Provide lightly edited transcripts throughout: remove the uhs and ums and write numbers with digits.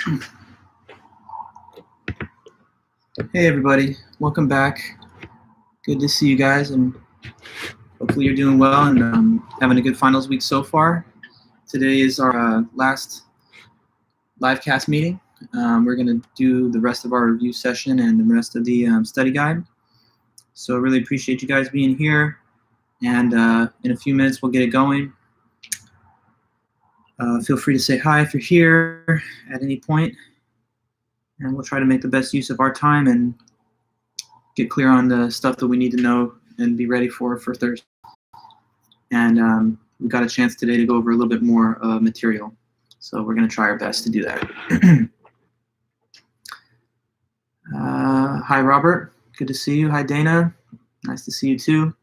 Hey everybody, welcome back. Good to see you guys, and hopefully you're doing well and having a good finals week so far. Today is our last live cast meeting. We're going to do the rest of our review session and the rest of the study guide. So I really appreciate you guys being here, and in a few minutes we'll get it going. Feel free to say hi if you're here at any point, and we'll try to make the best use of our time and get clear on the stuff that we need to know and be ready for Thursday. And we got a chance today to go over a little bit more material, so we're going to try our best to do that. Hi, Robert. Good to see you. Hi, Dana. Nice to see you too.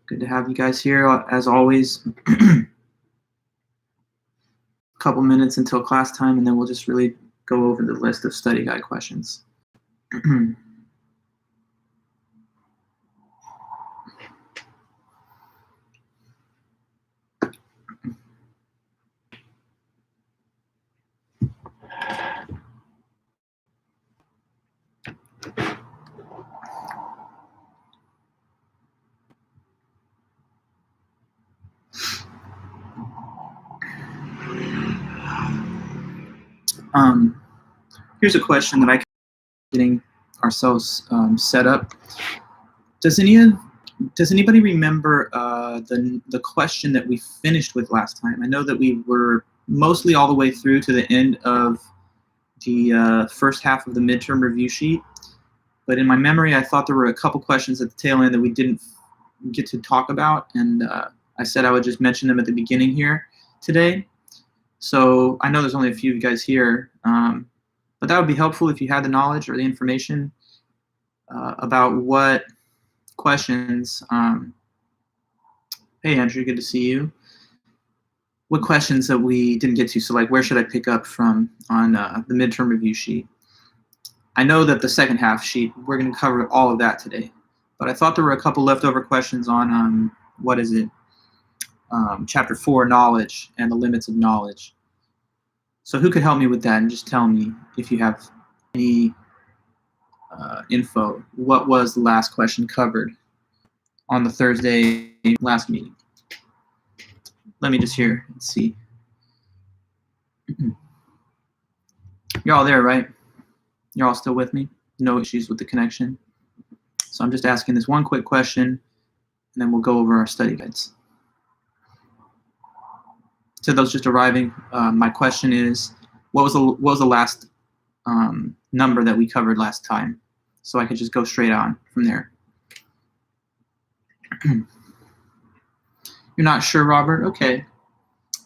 Good to have you guys here, as always. A couple minutes until class time, and then we'll just really go over the list of study guide questions. Here's a question that I keep getting ourselves set up. Does anybody remember the question that we finished with last time? I know that we were mostly all the way through to the end of the first half of the midterm review sheet, but in my memory, I thought there were a couple questions at the tail end that we didn't get to talk about, and I said I would just mention them at the beginning here today. So I know there's only a few of you guys here, but that would be helpful if you had the knowledge or the information about what questions. Hey, Andrew, good to see you. What questions that we didn't get to? So, like, where should I pick up from on the midterm review sheet? I know that the second half sheet, we're going to cover all of that today, but I thought there were a couple leftover questions on what is it? Chapter 4, knowledge and the limits of knowledge. So who could help me with that and just tell me if you have any info? What was the last question covered on the Thursday last meeting? Let me just hear and see. You're all there, right? You're all still with me? No issues with the connection? So I'm just asking this one quick question, and then we'll go over our study guides. To those just arriving, my question is, what was the last number that we covered last time? So I could just go straight on from there. You're not sure, Robert? Okay.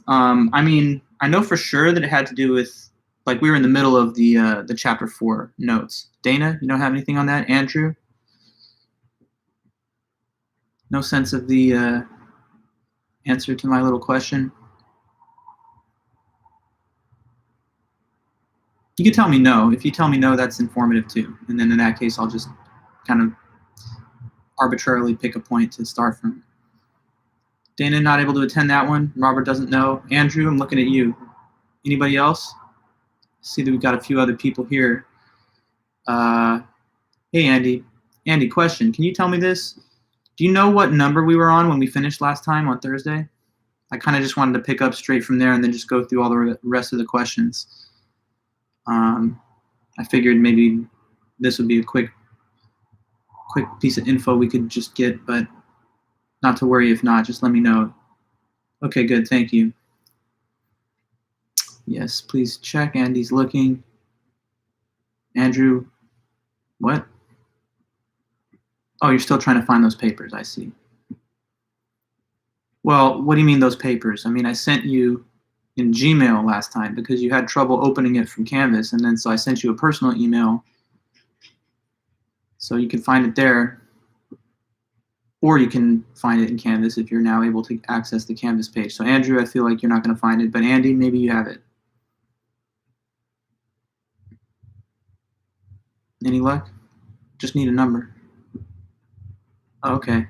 I mean, I know for sure that it had to do with, like, we were in the middle of the chapter 4 notes. Dana, you don't have anything on that? Andrew? No sense of the answer to my little question? You can tell me no. If you tell me no, that's informative too. And then in that case, I'll just kind of arbitrarily pick a point to start from. Dana not able to attend that one. Robert doesn't know. Andrew, I'm looking at you. Anybody else? See that we've got a few other people here. Hey, Andy. Andy, question. Can you tell me this? Do you know what number we were on when we finished last time on Thursday? I kind of just wanted to pick up straight from there and then just go through all the rest of the questions. I figured maybe this would be a quick piece of info we could just get, but not to worry if not, just let me know. Okay, good, thank you. Yes, please check. Andy's looking. Andrew, what? Oh, you're still trying to find those papers, I see. Well, what do you mean those papers? I mean, I sent you in Gmail last time because you had trouble opening it from Canvas, and then so I sent you a personal email so you can find it there, or you can find it in Canvas if you're now able to access the Canvas page. So Andrew, I feel like you're not going to find it, but Andy, maybe you have it. Any luck? Just need a number. Oh, okay.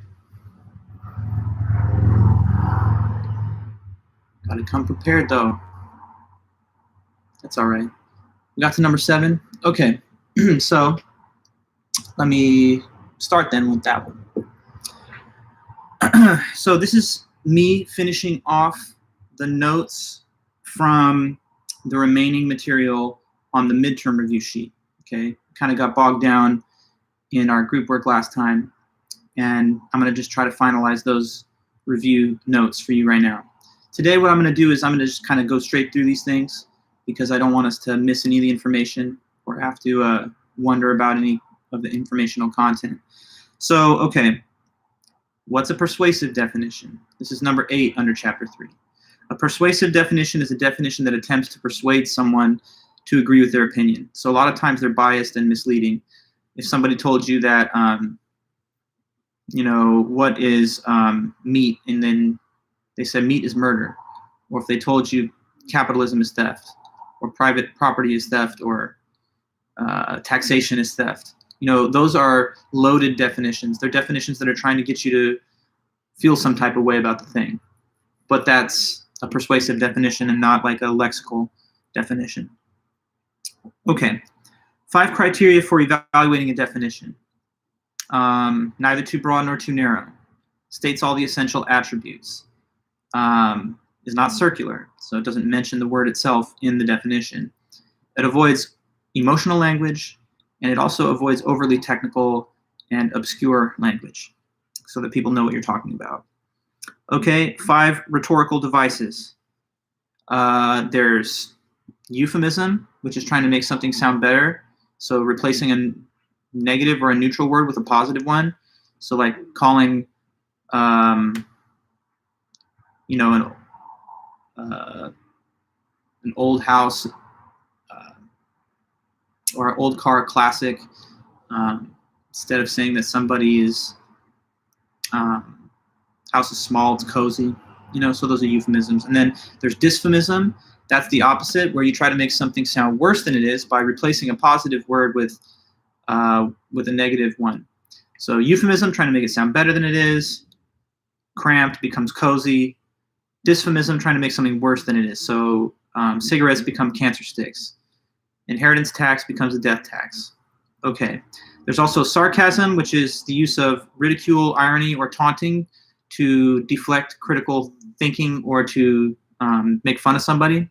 Gotta come prepared though. That's all right. We got to number 7. Okay, so let me start then with that one. So this is me finishing off the notes from the remaining material on the midterm review sheet. Okay, kind of got bogged down in our group work last time, and I'm going to just try to finalize those review notes for you right now. Today what I'm going to do is I'm going to just kind of go straight through these things because I don't want us to miss any of the information or have to wonder about any of the informational content. So, okay, what's a persuasive definition? This is number 8 under chapter 3. A persuasive definition is a definition that attempts to persuade someone to agree with their opinion. So a lot of times they're biased and misleading. If somebody told you that, you know, what is meat, and then they said meat is murder, or if they told you capitalism is theft, or private property is theft, or taxation is theft, you know, those are loaded definitions. They're definitions that are trying to get you to feel some type of way about the thing. But that's a persuasive definition and not like a lexical definition. Okay, 5 criteria for evaluating a definition. Neither too broad nor too narrow. States all the essential attributes. Is not circular, so it doesn't mention the word itself in the definition. It avoids emotional language, and it also avoids overly technical and obscure language so that people know what you're talking about. Okay, 5 rhetorical devices. There's euphemism, which is trying to make something sound better, so replacing a negative or a neutral word with a positive one. So like calling, you know, an old house or an old car classic, instead of saying that somebody is house is small, it's cozy, you know, so those are euphemisms. And then there's dysphemism. That's the opposite, where you try to make something sound worse than it is by replacing a positive word with a negative one. So euphemism, trying to make it sound better than it is. Cramped becomes cozy. Dysphemism, trying to make something worse than it is. So cigarettes become cancer sticks. Inheritance tax becomes a death tax. Okay. There's also sarcasm, which is the use of ridicule, irony, or taunting to deflect critical thinking or to make fun of somebody.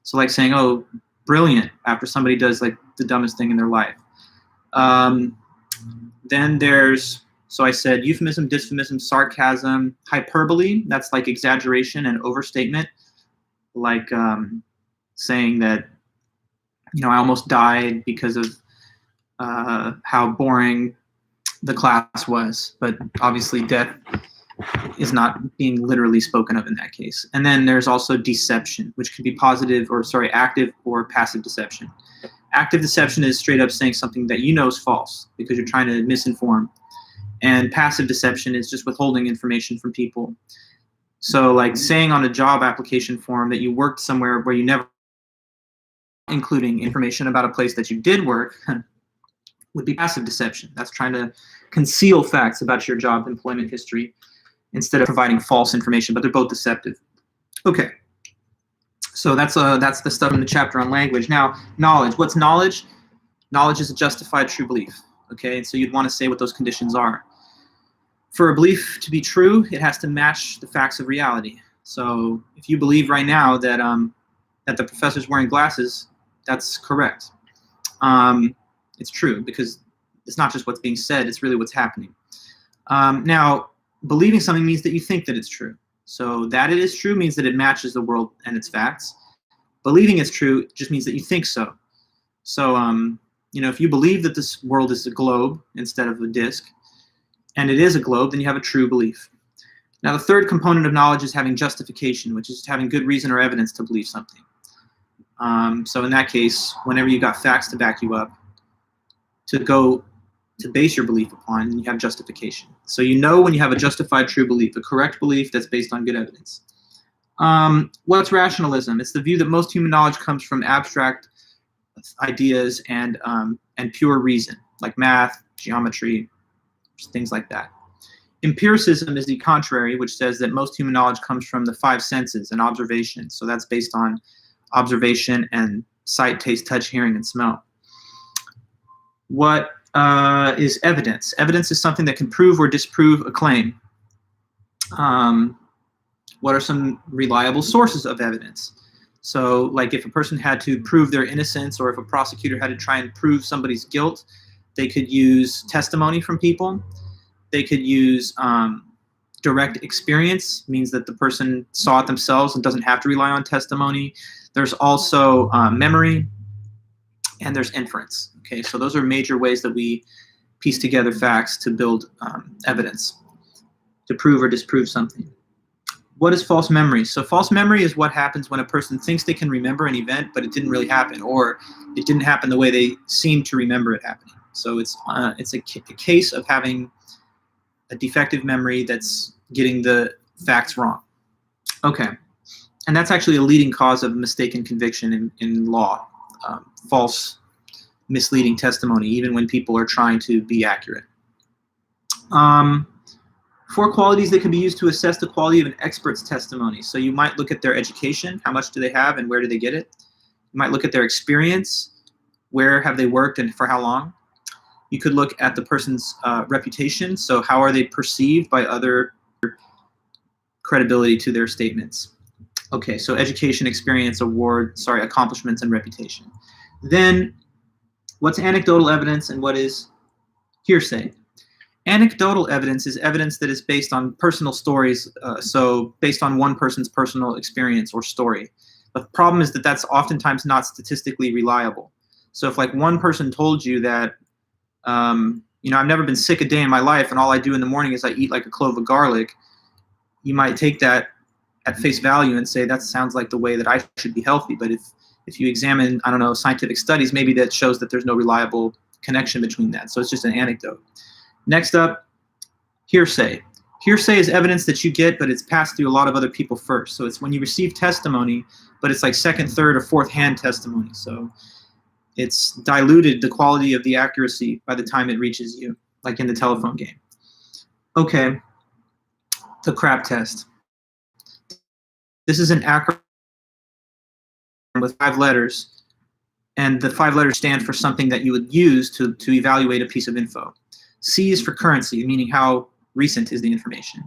So like saying, oh, brilliant, after somebody does like the dumbest thing in their life. Then there's, so I said euphemism, dysphemism, sarcasm, hyperbole. That's like exaggeration and overstatement. Like saying that, you know, I almost died because of how boring the class was. But obviously death is not being literally spoken of in that case. And then there's also deception, which can be positive or, sorry, active or passive deception. Active deception is straight up saying something that you know is false because you're trying to misinform. And passive deception is just withholding information from people. So like saying on a job application form that you worked somewhere where you never, including information about a place that you did work, would be passive deception. That's trying to conceal facts about your job employment history instead of providing false information, but they're both deceptive. Okay. So that's the stuff in the chapter on language. Now, knowledge. What's knowledge? Knowledge is a justified true belief. Okay, and so you'd want to say what those conditions are. For a belief to be true, it has to match the facts of reality. So if you believe right now that that the professor's wearing glasses, that's correct. It's true because it's not just what's being said, it's really what's happening. Now, believing something means that you think that it's true. So that it is true means that it matches the world and its facts. Believing it's true just means that you think so. So, you know, if you believe that this world is a globe instead of a disc, and it is a globe, then you have a true belief. Now, the third component of knowledge is having justification, which is having good reason or evidence to believe something. So in that case, whenever you got facts to back you up, to base your belief upon, you have justification. So you know when you have a justified true belief, a correct belief that's based on good evidence. What's rationalism? It's the view that most human knowledge comes from abstract ideas and pure reason, like math, geometry, things like that. Empiricism is the contrary, which says that most human knowledge comes from the 5 senses and observation. So that's based on observation and sight, taste, touch, hearing, and smell. What is evidence? Evidence is something that can prove or disprove a claim. What are some reliable sources of evidence? So, like if a person had to prove their innocence, or if a prosecutor had to try and prove somebody's guilt, they could use testimony from people. They could use direct experience, means that the person saw it themselves and doesn't have to rely on testimony. There's also memory, and there's inference. Okay, so those are major ways that we piece together facts to build evidence, to prove or disprove something. What is false memory? So false memory is what happens when a person thinks they can remember an event, but it didn't really happen, or it didn't happen the way they seem to remember it happening. So it's a case of having a defective memory that's getting the facts wrong. Okay, and that's actually a leading cause of mistaken conviction in law, false, misleading testimony, even when people are trying to be accurate. 4 qualities that can be used to assess the quality of an expert's testimony. So you might look at their education, how much do they have and where do they get it? You might look at their experience, where have they worked and for how long? You could look at the person's reputation, so how are they perceived by other, credibility to their statements. Okay, so education, experience, accomplishments, and reputation. Then, what's anecdotal evidence and what is hearsay? Anecdotal evidence is evidence that is based on personal stories, so based on one person's personal experience or story. The problem is that that's oftentimes not statistically reliable. So if like one person told you that, I've never been sick a day in my life and all I do in the morning is I eat like a clove of garlic, you might take that at face value and say that sounds like the way that I should be healthy. But if you examine, scientific studies, maybe that shows that there's no reliable connection between that. So it's just an anecdote. Next up, hearsay. Hearsay is evidence that you get, but it's passed through a lot of other people first. So it's when you receive testimony, but it's like second, third, or fourth hand testimony. So it's diluted the quality of the accuracy by the time it reaches you, like in the telephone game. Okay, the crap test. This is an acronym with 5 letters, and the 5 letters stand for something that you would use to evaluate a piece of info. C is for currency, meaning how recent is the information.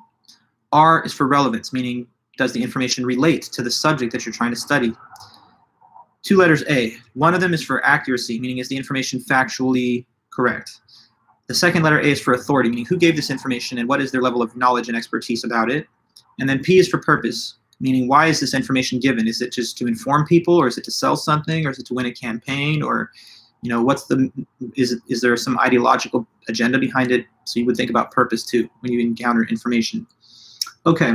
R is for relevance, meaning does the information relate to the subject that you're trying to study. 2 letters A. One of them is for accuracy, meaning is the information factually correct. The second letter A is for authority, meaning who gave this information and what is their level of knowledge and expertise about it. And then P is for purpose, meaning why is this information given? Is it just to inform people, or is it to sell something, or is it to win a campaign, or is there some ideological agenda behind it? So you would think about purpose too when you encounter information. Okay.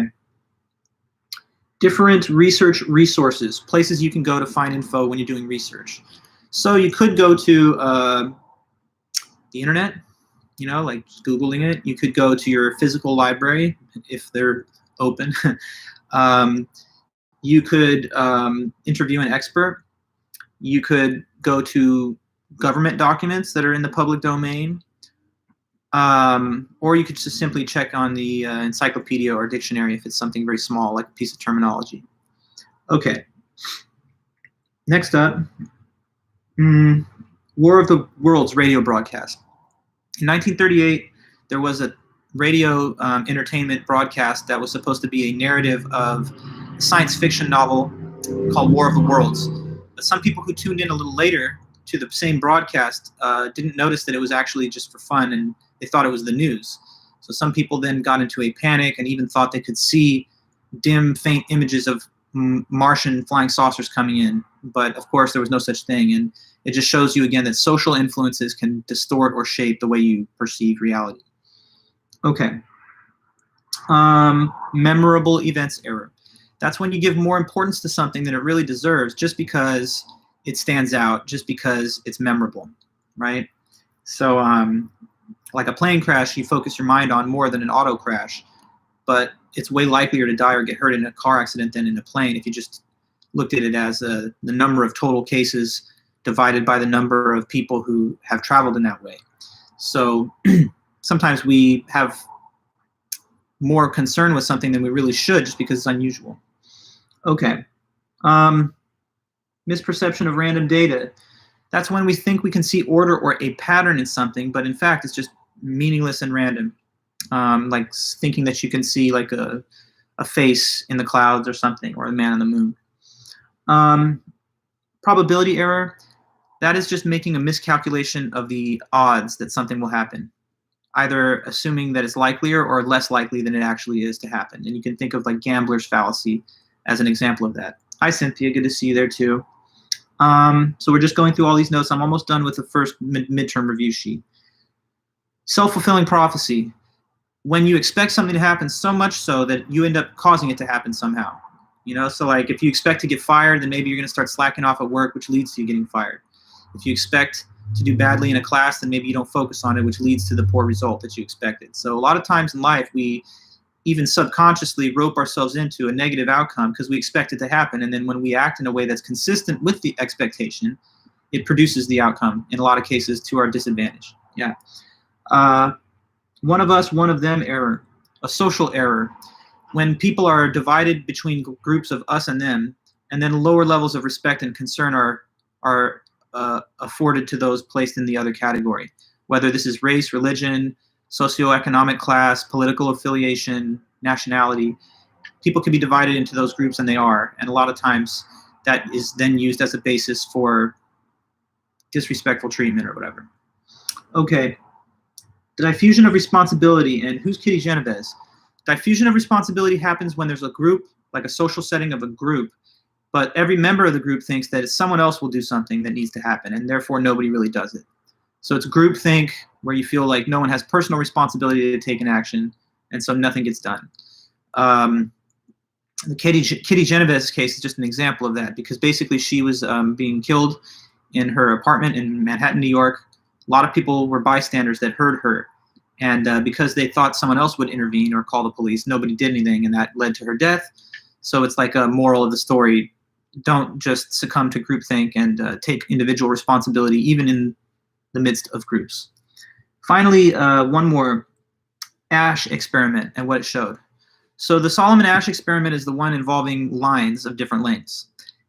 Different research resources, places you can go to find info when you're doing research. So you could go to the internet, like Googling it. You could go to your physical library if they're open. You could interview an expert. You could go to government documents that are in the public domain, or you could just simply check on the encyclopedia or dictionary if it's something very small, like a piece of terminology. Okay. Next up, War of the Worlds radio broadcast. In 1938, there was a radio entertainment broadcast that was supposed to be a narrative of a science fiction novel called War of the Worlds. But some people who tuned in a little later to the same broadcast didn't notice that it was actually just for fun, and they thought it was the news. So some people then got into a panic and even thought they could see dim, faint images of Martian flying saucers coming in. But of course, there was no such thing. And it just shows you again that social influences can distort or shape the way you perceive reality. Okay. Memorable events error. That's when you give more importance to something than it really deserves just because it stands out, just because it's memorable, right? So like a plane crash, you focus your mind on more than an auto crash, but it's way likelier to die or get hurt in a car accident than in a plane if you just looked at it as the number of total cases divided by the number of people who have traveled in that way. So sometimes we have more concern with something than we really should just because it's unusual. Okay. Misperception of random data. That's when we think we can see order or a pattern in something, but in fact it's just meaningless and random. Like thinking that you can see like a face in the clouds or something, or a man on the moon. Probability error. That is just making a miscalculation of the odds that something will happen, either assuming that it's likelier or less likely than it actually is to happen. And you can think of like gambler's fallacy as an example of that. Hi, Cynthia. Good to see you there too. So we're just going through all these notes. I'm almost done with the first midterm review sheet. Self-fulfilling prophecy. When you expect something to happen so much so that you end up causing it to happen somehow. So like if you expect to get fired, then maybe you're going to start slacking off at work, which leads to you getting fired. If you expect to do badly in a class, then maybe you don't focus on it, which leads to the poor result that you expected. So a lot of times in life, we even subconsciously rope ourselves into a negative outcome because we expect it to happen. And then when we act in a way that's consistent with the expectation, it produces the outcome, in a lot of cases, to our disadvantage. Yeah. One of us, one of them error. A social error. When people are divided between groups of us and them, and then lower levels of respect and concern are afforded to those placed in the other category, whether this is race, religion, socioeconomic class, political affiliation, nationality. People can be divided into those groups, and they are. And a lot of times that is then used as a basis for disrespectful treatment or whatever. Okay. The diffusion of responsibility. And who's Kitty Genovese? Diffusion of responsibility happens when there's a group, like a social setting of a group, but every member of the group thinks that someone else will do something that needs to happen, and therefore nobody really does it. So it's groupthink, where you feel like no one has personal responsibility to take an action, and so nothing gets done. The Kitty Genovese case is just an example of that, because basically she was being killed in her apartment in Manhattan, New York. A lot of people were bystanders that heard her, and because they thought someone else would intervene or call the police, nobody did anything, and that led to her death. So it's like a moral of the story. Don't just succumb to groupthink and take individual responsibility, even in the midst of groups. Finally, one more, Asch experiment and what it showed. So the Solomon-Asch experiment is the one involving lines of different lengths.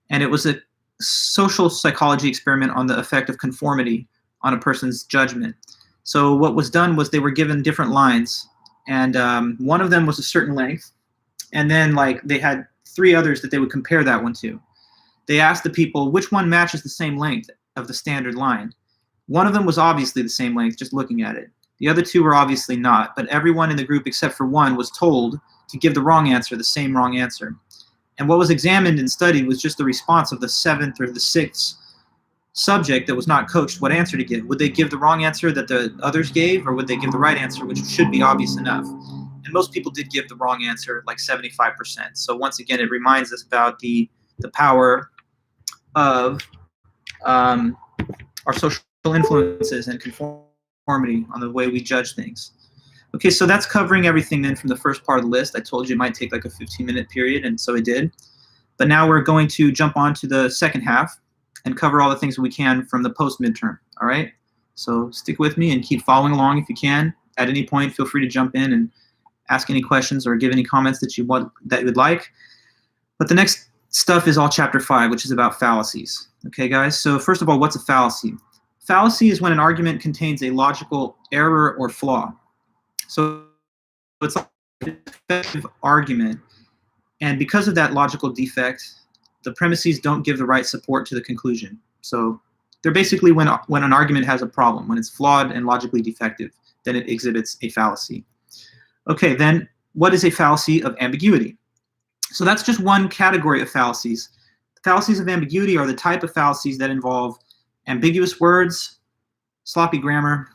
And it was a social psychology experiment on the effect of conformity on a person's judgment. So what was done was they were given different lines, and one of them was a certain length, and then like they had 3 others that they would compare that one to. They asked the people which one matches the same length of the standard line. One of them was obviously the same length, just looking at it. The other 2 were obviously not, but everyone in the group except for one was told to give the wrong answer, the same wrong answer. And what was examined and studied was just the response of the 7th or the 6th subject that was not coached what answer to give. Would they give the wrong answer that the others gave, or would they give the right answer, which should be obvious enough? And most people did give the wrong answer, like 75%. So once again, it reminds us about the power of our social influences and conformity on the way we judge things. Okay, so that's covering everything then from the first part of the list. I told you it might take like a 15-minute period, and so it did. But now we're going to jump on to the second half and cover all the things that we can from the post-midterm, all right? So stick with me and keep following along if you can. At any point, feel free to jump in and ask any questions or give any comments that you would like. But the next stuff is all chapter 5, which is about fallacies. Okay, guys? So first of all, what's a fallacy? Fallacy is when an argument contains a logical error or flaw. So it's like an effective argument. And because of that logical defect, the premises don't give the right support to the conclusion. So they're basically when an argument has a problem, when it's flawed and logically defective, then it exhibits a fallacy. Okay, then what is a fallacy of ambiguity? So that's just one category of fallacies. Fallacies of ambiguity are the type of fallacies that involve ambiguous words, sloppy grammar,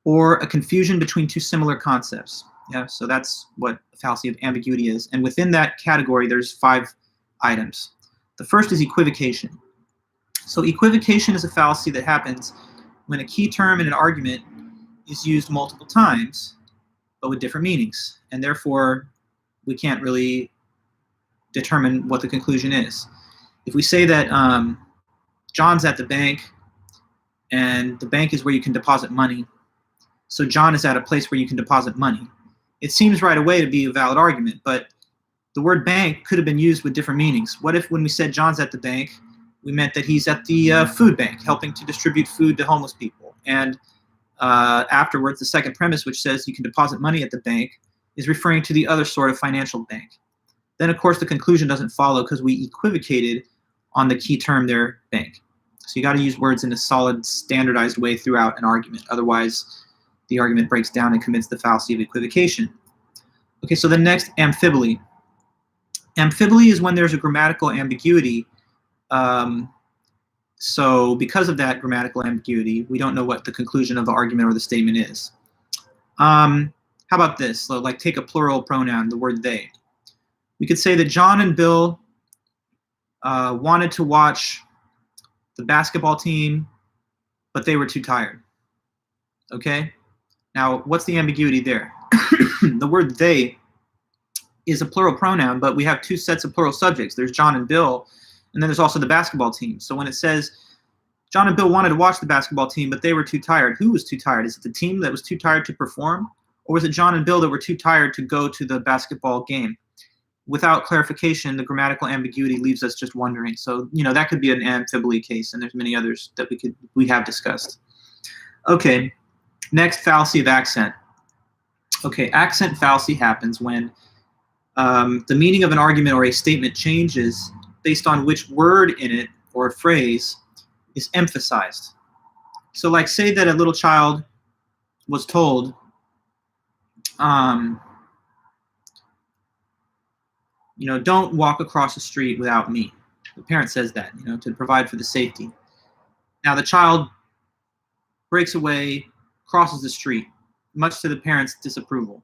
or a confusion between 2 similar concepts. Yeah, so that's what a fallacy of ambiguity is. And within that category, there's 5 items. The first is equivocation. So equivocation is a fallacy that happens when a key term in an argument is used multiple times, but with different meanings. And therefore, we can't really determine what the conclusion is. If we say that John's at the bank, and the bank is where you can deposit money, so John is at a place where you can deposit money, it seems right away to be a valid argument, but the word bank could have been used with different meanings. What if when we said John's at the bank, we meant that he's at the food bank helping to distribute food to homeless people. And afterwards, the second premise, which says you can deposit money at the bank, is referring to the other sort of financial bank. Then, of course, the conclusion doesn't follow because we equivocated on the key term there, bank. So you got to use words in a solid, standardized way throughout an argument. Otherwise, the argument breaks down and commits the fallacy of equivocation. Okay, so the next, amphibole. Amphibole is when there's a grammatical ambiguity. So because of that grammatical ambiguity, we don't know what the conclusion of the argument or the statement is. How about this? So, like, take a plural pronoun, the word they. We could say that John and Bill wanted to watch the basketball team, but they were too tired. Okay? Now, what's the ambiguity there? The word they is a plural pronoun, but we have two sets of plural subjects. There's John and Bill, and then there's also the basketball team. So when it says John and Bill wanted to watch the basketball team, but they were too tired, who was too tired? Is it the team that was too tired to perform? Or was it John and Bill that were too tired to go to the basketball game? Without clarification, the grammatical ambiguity leaves us just wondering. So, you know, that could be an amphibole case, and there's many others that we have discussed. Okay, next, fallacy of accent. Okay, accent fallacy happens when the meaning of an argument or a statement changes based on which word in it or a phrase is emphasized. So, like, say that a little child was told, you know, don't walk across the street without me. The parent says that, you know, to provide for the safety. Now the child breaks away, crosses the street, much to the parent's disapproval.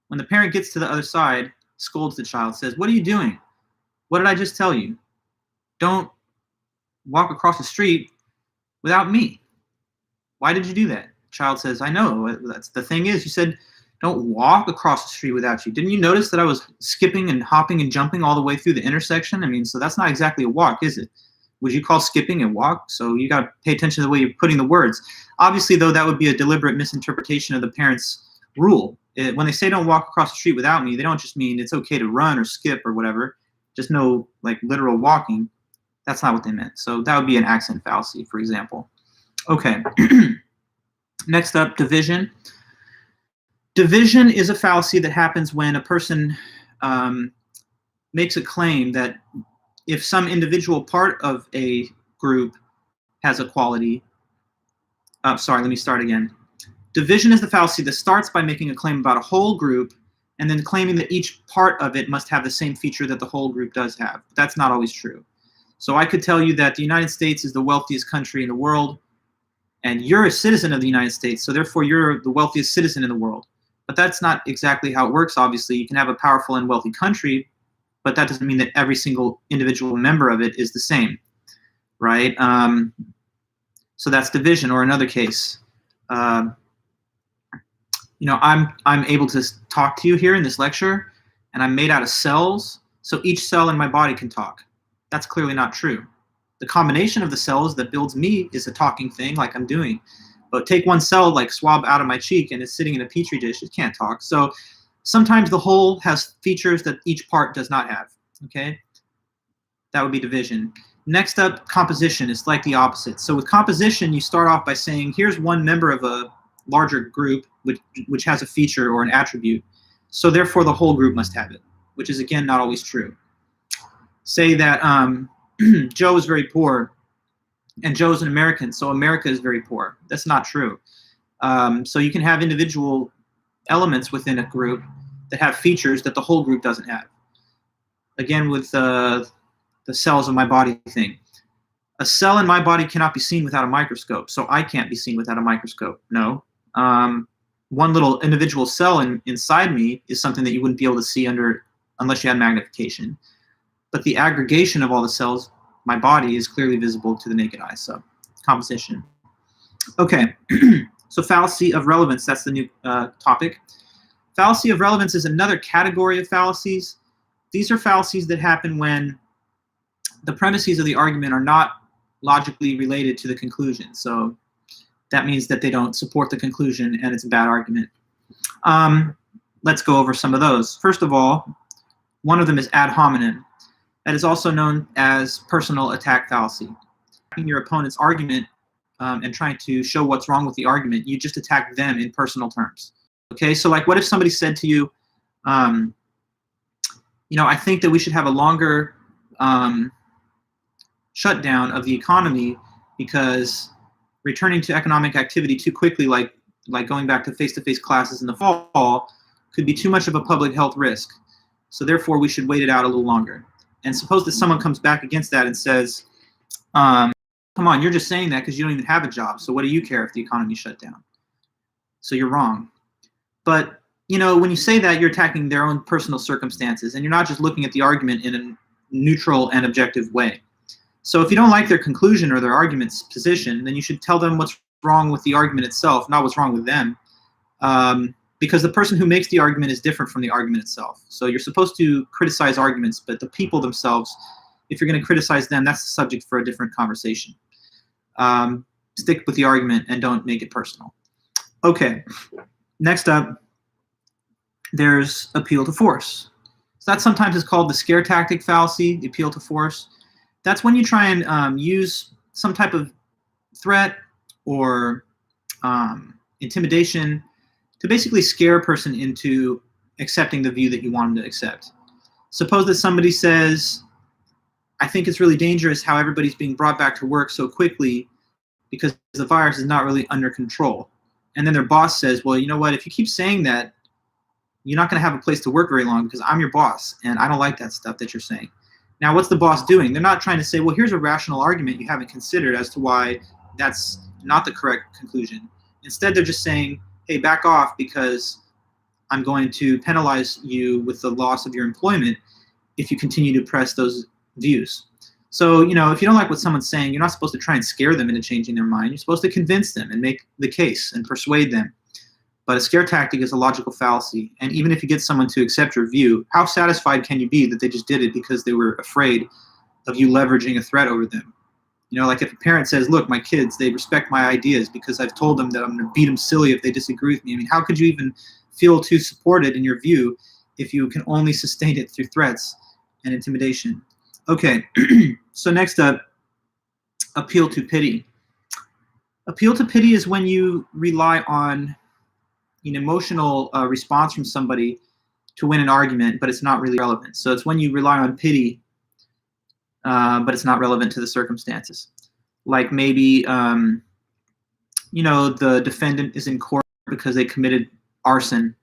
When the parent gets to the other side, scolds the child, says, "What are you doing? What did I just tell you? Don't walk across the street without me. Why did you do that?" The child says, "I know. That's the thing is, you said don't walk across the street without you. Didn't you notice that I was skipping and hopping and jumping all the way through the intersection? I mean, so that's not exactly a walk, is it? Would you call skipping a walk?" So you got to pay attention to the way you're putting the words. Obviously, though, that would be a deliberate misinterpretation of the parent's rule. When they say don't walk across the street without me, they don't just mean it's okay to run or skip or whatever. Just no, like, literal walking. That's not what they meant. So that would be an accent fallacy, for example. Okay. Next up, division. Division is a fallacy that happens when a person makes a claim that if some individual part of a group has a quality. Sorry, let me start again. Division is the fallacy that starts by making a claim about a whole group and then claiming that each part of it must have the same feature that the whole group does have. That's not always true. So I could tell you that the United States is the wealthiest country in the world, and you're a citizen of the United States, so therefore you're the wealthiest citizen in the world. But that's not exactly how it works, obviously. You can have a powerful and wealthy country, but that doesn't mean that every single individual member of it is the same, right? So that's division. Or another case, you know, I'm able to talk to you here in this lecture, and I'm made out of cells, so each cell in my body can talk. That's clearly not true. The combination of the cells that builds me is a talking thing, like I'm doing. But take one cell, like swab out of my cheek, and it's sitting in a petri dish, it can't talk. So sometimes the whole has features that each part does not have, okay? That would be division. Next up, composition. It's like the opposite. So with composition, you start off by saying, here's one member of a larger group which has a feature or an attribute. So therefore, the whole group must have it, which is, again, not always true. Say that Joe is very poor, and Joe's an American, so America is very poor. That's not true. So you can have individual elements within a group that have features that the whole group doesn't have. Again, with the cells of my body thing. A cell in my body cannot be seen without a microscope, so I can't be seen without a microscope. No. One little individual cell inside me is something that you wouldn't be able to see unless you had magnification. But the aggregation of all the cells, my body, is clearly visible to the naked eye. So, composition. Okay, so fallacy of relevance, that's the new topic. Fallacy of relevance is another category of fallacies. These are fallacies that happen when the premises of the argument are not logically related to the conclusion. So that means that they don't support the conclusion and it's a bad argument. Let's go over some of those. First of all, one of them is ad hominem. That is also known as personal attack fallacy. In your opponent's argument and trying to show what's wrong with the argument, you just attack them in personal terms. Okay, so like what if somebody said to you, I think that we should have a longer shutdown of the economy because returning to economic activity too quickly, like going back to face-to-face classes in the fall, could be too much of a public health risk. So therefore, we should wait it out a little longer. And suppose that someone comes back against that and says, come on, you're just saying that because you don't even have a job. So what do you care if the economy shut down? So you're wrong. But when you say that, you're attacking their own personal circumstances, and you're not just looking at the argument in a neutral and objective way. So if you don't like their conclusion or their argument's position, then you should tell them what's wrong with the argument itself, not what's wrong with them. Because the person who makes the argument is different from the argument itself. So you're supposed to criticize arguments, but the people themselves, if you're going to criticize them, that's the subject for a different conversation. Stick with the argument and don't make it personal. Okay, next up, there's appeal to force. So that sometimes is called the scare tactic fallacy, the appeal to force. That's when you try and use some type of threat or intimidation to basically scare a person into accepting the view that you want them to accept. Suppose that somebody says, I think it's really dangerous how everybody's being brought back to work so quickly because the virus is not really under control. And then their boss says, well, you know what, if you keep saying that, you're not going to have a place to work very long because I'm your boss and I don't like that stuff that you're saying. Now, what's the boss doing? They're not trying to say, well, here's a rational argument you haven't considered as to why that's not the correct conclusion. Instead, they're just saying, hey, back off because I'm going to penalize you with the loss of your employment if you continue to press those views. So, if you don't like what someone's saying, you're not supposed to try and scare them into changing their mind. You're supposed to convince them and make the case and persuade them. But a scare tactic is a logical fallacy. And even if you get someone to accept your view, how satisfied can you be that they just did it because they were afraid of you leveraging a threat over them? Like if a parent says, look, my kids, they respect my ideas because I've told them that I'm going to beat them silly if they disagree with me. I mean, how could you even feel too supported in your view if you can only sustain it through threats and intimidation? Okay, so next up, appeal to pity. Appeal to pity is when you rely on an emotional response from somebody to win an argument, but it's not really relevant. So it's when you rely on pity, but it's not relevant to the circumstances. Like maybe, the defendant is in court because they committed arson.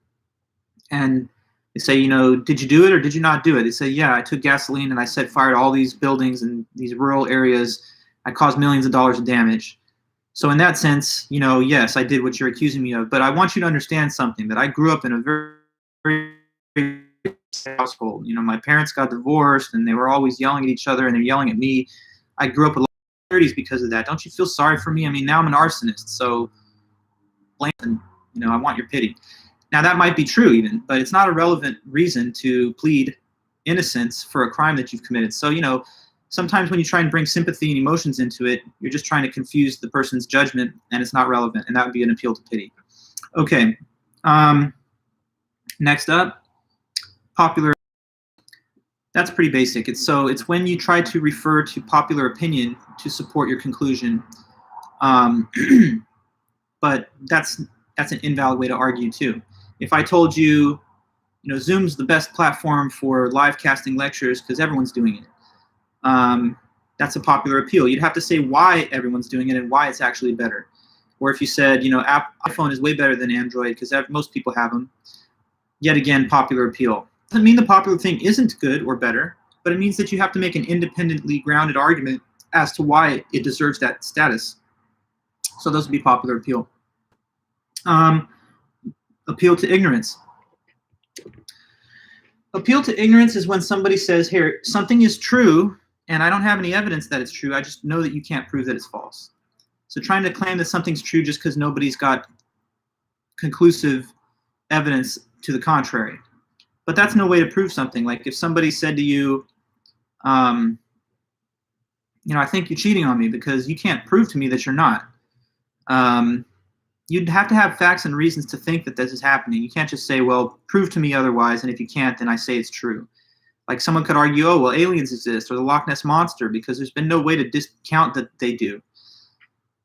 And they say, did you do it or did you not do it? They say, yeah, I took gasoline and I set fire to all these buildings in these rural areas. I caused millions of dollars of damage. So in that sense, yes, I did what you're accusing me of, but I want you to understand something, that I grew up in a very, very household. My parents got divorced and they were always yelling at each other and they're yelling at me. I grew up with insecurities because of that. Don't you feel sorry for me? I mean, now I'm an arsonist, so I want your pity. Now that might be true even, but it's not a relevant reason to plead innocence for a crime that you've committed. So, sometimes when you try and bring sympathy and emotions into it, you're just trying to confuse the person's judgment, and it's not relevant, and that would be an appeal to pity. Okay. Next up, popular. That's pretty basic. It's when you try to refer to popular opinion to support your conclusion, but that's an invalid way to argue too. If I told you, Zoom's the best platform for live casting lectures because everyone's doing it. That's a popular appeal. You'd have to say why everyone's doing it and why it's actually better. Or if you said, iPhone is way better than Android because most people have them. Yet again, popular appeal. Doesn't mean the popular thing isn't good or better, but it means that you have to make an independently grounded argument as to why it deserves that status. So those would be popular appeal. Appeal to ignorance. Appeal to ignorance is when somebody says, here, something is true, and I don't have any evidence that it's true. I just know that you can't prove that it's false. So trying to claim that something's true just because nobody's got conclusive evidence to the contrary. But that's no way to prove something. Like if somebody said to you, I think you're cheating on me because you can't prove to me that you're not. You'd have to have facts and reasons to think that this is happening. You can't just say, well, prove to me otherwise, and if you can't, then I say it's true. Like someone could argue, oh, well, aliens exist, or the Loch Ness Monster, because there's been no way to discount that they do.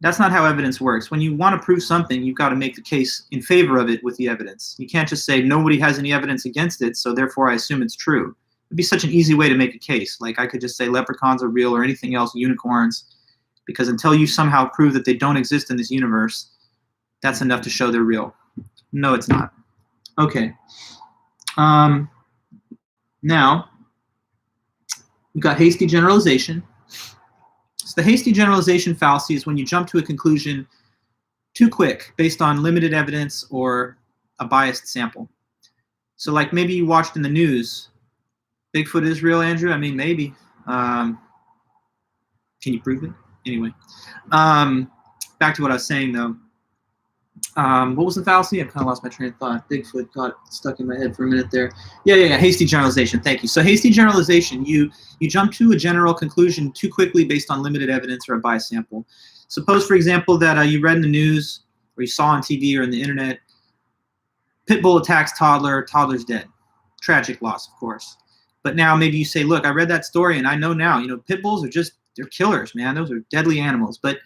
That's not how evidence works. When you want to prove something, you've got to make the case in favor of it with the evidence. You can't just say nobody has any evidence against it, so therefore I assume it's true. It'd be such an easy way to make a case. Like I could just say leprechauns are real or anything else, unicorns, because until you somehow prove that they don't exist in this universe, that's enough to show they're real. No, it's not. Okay. Now, we've got hasty generalization. So the hasty generalization fallacy is when you jump to a conclusion too quick based on limited evidence or a biased sample. So like maybe you watched in the news, Bigfoot is real, Andrew? I mean, maybe. Can you prove it? Anyway, back to what I was saying though. What was the fallacy? I kind of lost my train of thought. Bigfoot got stuck in my head for a minute there. Yeah. Hasty generalization. Thank you. So hasty generalization, you jump to a general conclusion too quickly based on limited evidence or a biased sample. Suppose, for example, that you read in the news or you saw on TV or in the internet, pit bull attacks toddler, toddler's dead. Tragic loss, of course. But now maybe you say, look, I read that story and I know now, pit bulls are they're killers, man. Those are deadly animals. But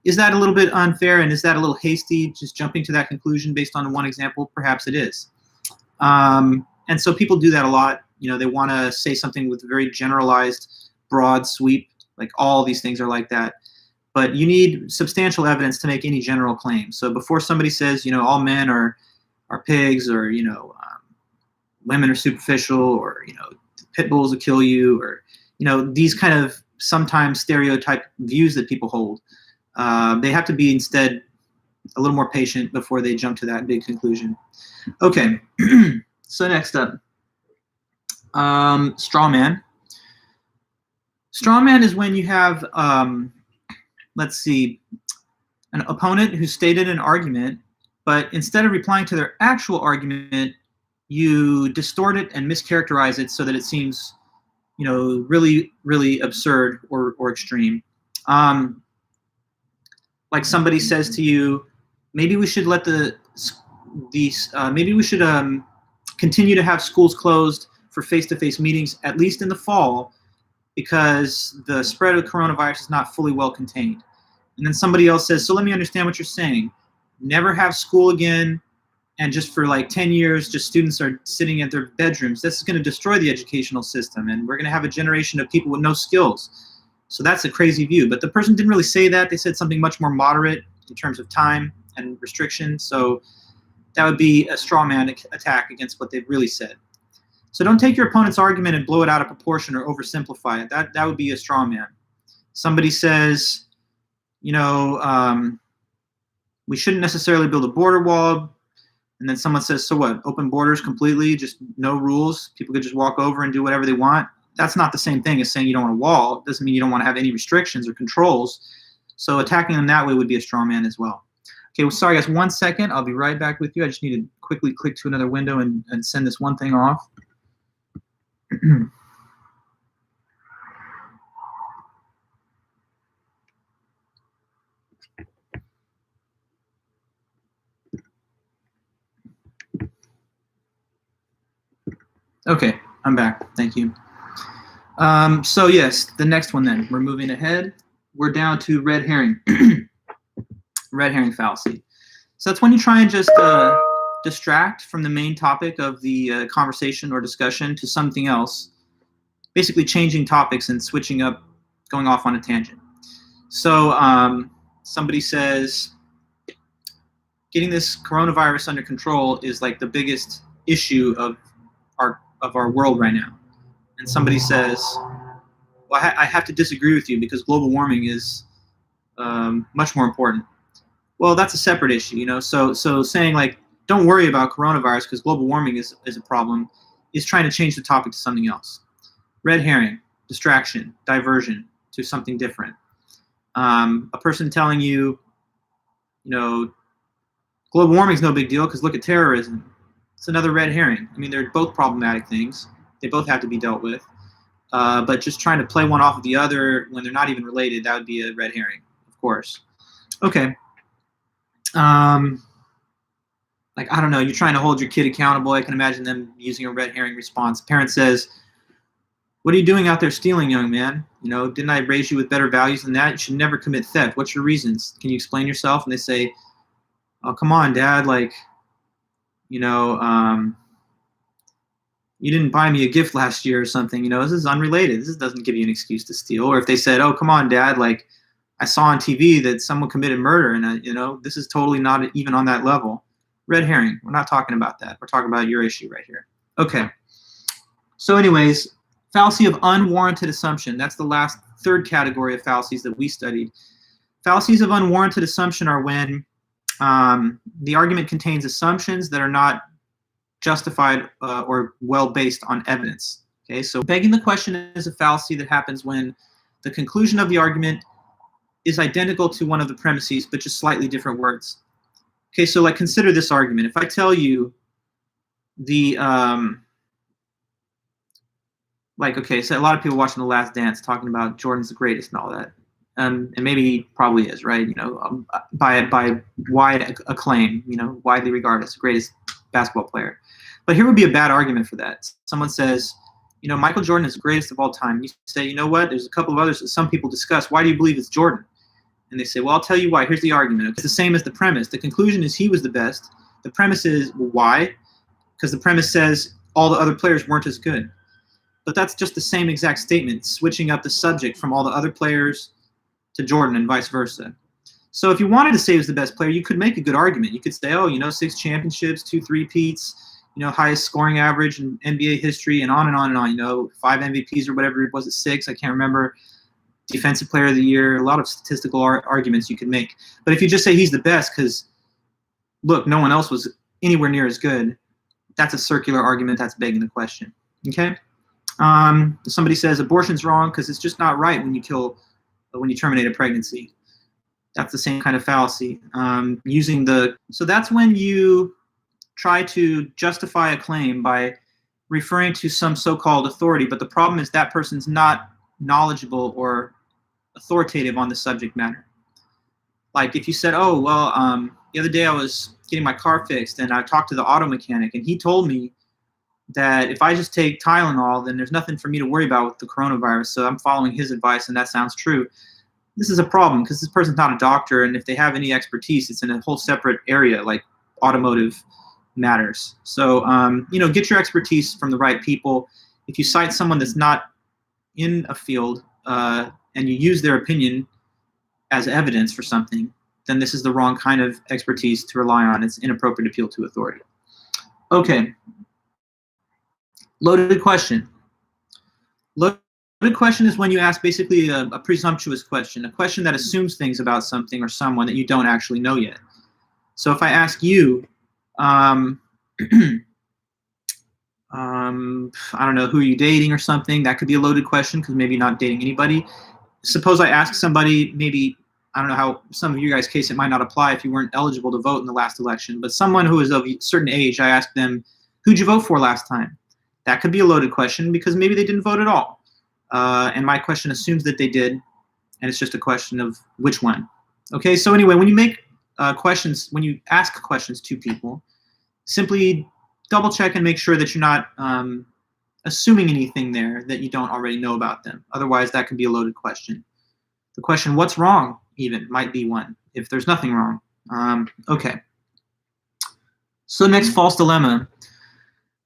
is that a little bit unfair, and is that a little hasty, just jumping to that conclusion based on one example? Perhaps it is. And so people do that a lot. They want to say something with a very generalized, broad sweep, like all these things are like that. But you need substantial evidence to make any general claim. So before somebody says, all men are pigs, or, women are superficial, or, pit bulls will kill you, or, these kind of sometimes stereotype views that people hold. They have to be instead a little more patient before they jump to that big conclusion. Okay, so next up, straw man. Straw man is when you have, let's see, an opponent who stated an argument, but instead of replying to their actual argument, you distort it and mischaracterize it so that it seems, really, really absurd or extreme. Like somebody says to you, maybe we should let maybe we should continue to have schools closed for face-to-face meetings, at least in the fall, because the spread of coronavirus is not fully well contained. And then somebody else says, so let me understand what you're saying. Never have school again, and just for like 10 years, just students are sitting at their bedrooms. This is going to destroy the educational system, and we're going to have a generation of people with no skills. So that's a crazy view. But the person didn't really say that. They said something much more moderate in terms of time and restriction. So that would be a straw man attack against what they've really said. So don't take your opponent's argument and blow it out of proportion or oversimplify it. That would be a straw man. Somebody says, we shouldn't necessarily build a border wall. And then someone says, so what, open borders completely, just no rules? People could just walk over and do whatever they want? That's not the same thing as saying you don't want a wall. It doesn't mean you don't want to have any restrictions or controls. So attacking them that way would be a straw man as well. Okay, well, sorry guys, 1 second. I'll be right back with you. I just need to quickly click to another window and send this one thing off. Okay, I'm back. Thank you. So yes, the next one then. We're moving ahead. We're down to red herring. Red herring fallacy. So that's when you try and just distract from the main topic of the conversation or discussion to something else, basically changing topics and switching up, going off on a tangent. So somebody says, getting this coronavirus under control is like the biggest issue of our world right now. And somebody says, well, I have to disagree with you because global warming is much more important. Well, that's a separate issue, So saying like, don't worry about coronavirus because global warming is a problem, is trying to change the topic to something else. Red herring, distraction, diversion to something different. A person telling you, global warming is no big deal because look at terrorism. It's another red herring. I mean, they're both problematic things. They both have to be dealt with. But just trying to play one off of the other when they're not even related, that would be a red herring, of course. Okay. Like, I don't know, you're trying to hold your kid accountable. I can imagine them using a red herring response. Parent says, What are you doing out there stealing, young man? Didn't I raise you with better values than that? You should never commit theft. What's your reasons? Can you explain yourself? And they say, oh, come on, Dad, you didn't buy me a gift last year or something. This is unrelated. This doesn't give you an excuse to steal. Or if they said, oh, come on, Dad, I saw on TV that someone committed murder, and this is totally not even on that level. Red herring. We're not talking about that. We're talking about your issue right here. Okay. So anyways, fallacy of unwarranted assumption. That's the third category of fallacies that we studied. Fallacies of unwarranted assumption are when the argument contains assumptions that are not justified or well based on evidence. Okay, so begging the question is a fallacy that happens when the conclusion of the argument is identical to one of the premises, but just slightly different words. Okay, so consider this argument. If I tell you okay, so a lot of people watching The Last Dance talking about Jordan's the greatest and all that. And maybe he probably is, right? By wide acclaim, widely regarded as the greatest basketball player. But here would be a bad argument for that. Someone says, Michael Jordan is the greatest of all time. You say, you know what? There's a couple of others that some people discuss. Why do you believe it's Jordan? And they say, well, I'll tell you why. Here's the argument. It's the same as the premise. The conclusion is he was the best. The premise is, well, why? Because the premise says all the other players weren't as good. But that's just the same exact statement, switching up the subject from all the other players to Jordan and vice versa. So if you wanted to say he was the best player, you could make a good argument. You could say, 6 championships, 2 three-peats, highest scoring average in NBA history, and on and on and on. 5 MVPs or whatever it was at 6, I can't remember. Defensive player of the year, a lot of statistical arguments you can make. But if you just say he's the best because, look, no one else was anywhere near as good, that's a circular argument. That's begging the question. Okay? Somebody says abortion's wrong because it's just not right when you terminate a pregnancy. That's the same kind of fallacy. So that's when you try to justify a claim by referring to some so-called authority, but the problem is that person's not knowledgeable or authoritative on the subject matter. Like if you said, the other day I was getting my car fixed and I talked to the auto mechanic and he told me that if I just take Tylenol, then there's nothing for me to worry about with the coronavirus. So I'm following his advice and that sounds true. This is a problem because this person's not a doctor, and if they have any expertise, it's in a whole separate area like automotive matters. So, get your expertise from the right people. If you cite someone that's not in a field and you use their opinion as evidence for something, then this is the wrong kind of expertise to rely on. It's inappropriate appeal to authority. Okay. Loaded question. Loaded question is when you ask basically a presumptuous question, a question that assumes things about something or someone that you don't actually know yet. So if I ask you, I don't know, who are you dating or something, that could be a loaded question because maybe you're not dating anybody. Suppose I ask somebody, maybe, I don't know how some of you guys' case it might not apply if you weren't eligible to vote in the last election, but someone who is of a certain age, I ask them, who'd you vote for last time? That could be a loaded question because maybe they didn't vote at all. And my question assumes that they did, and it's just a question of which one. Okay, so anyway, when you make when you ask questions to people, simply double check and make sure that you're not assuming anything there that you don't already know about them. Otherwise, that could be a loaded question. The question, what's wrong, even, might be one, if there's nothing wrong. Okay. So next, false dilemma.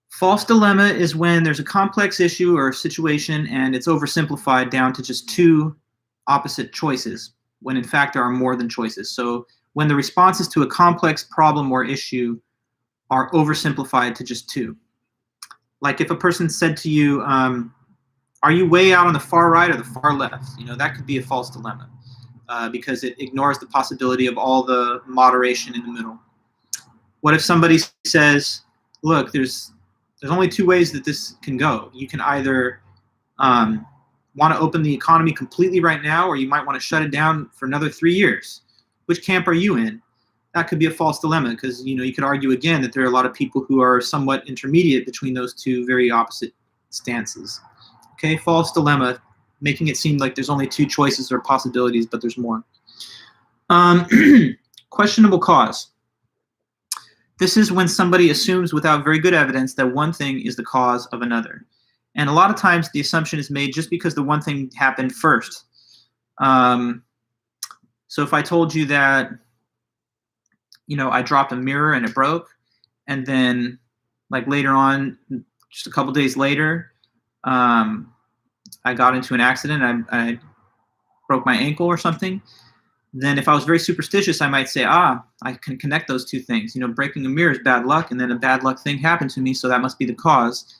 False dilemma is when there's a complex issue or situation and it's oversimplified down to just 2 opposite choices, when in fact there are more than choices. So when the responses to a complex problem or issue are oversimplified to just 2. Like if a person said to you, are you way out on the far right or the far left? That could be a false dilemma because it ignores the possibility of all the moderation in the middle. What if somebody says, look, there's only 2 ways that this can go. You can either want to open the economy completely right now, or you might want to shut it down for another 3 years. Which camp are you in? That could be a false dilemma because you could argue again that there are a lot of people who are somewhat intermediate between those 2 very opposite stances. Okay, false dilemma, making it seem like there's only 2 choices or possibilities, but there's more. Questionable cause. This is when somebody assumes without very good evidence that one thing is the cause of another. And a lot of times the assumption is made just because the one thing happened first. So if I told you that, I dropped a mirror and it broke, and then like later on, just a couple days later, I got into an accident, I broke my ankle or something, then if I was very superstitious, I might say, I can connect those two things. Breaking a mirror is bad luck, and then a bad luck thing happened to me, so that must be the cause.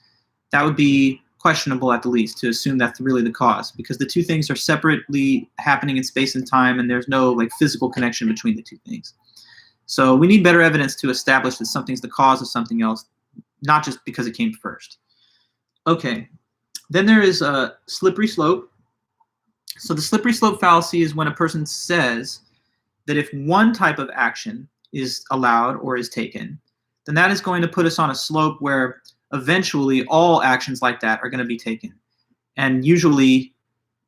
That would be questionable at the least to assume that's really the cause, because the two things are separately happening in space and time, and there's no physical connection between the two things. So we need better evidence to establish that something's the cause of something else, not just because it came first. Okay, then there is a slippery slope. So the slippery slope fallacy is when a person says that if one type of action is allowed or is taken, then that is going to put us on a slope where eventually all actions like that are going to be taken. And usually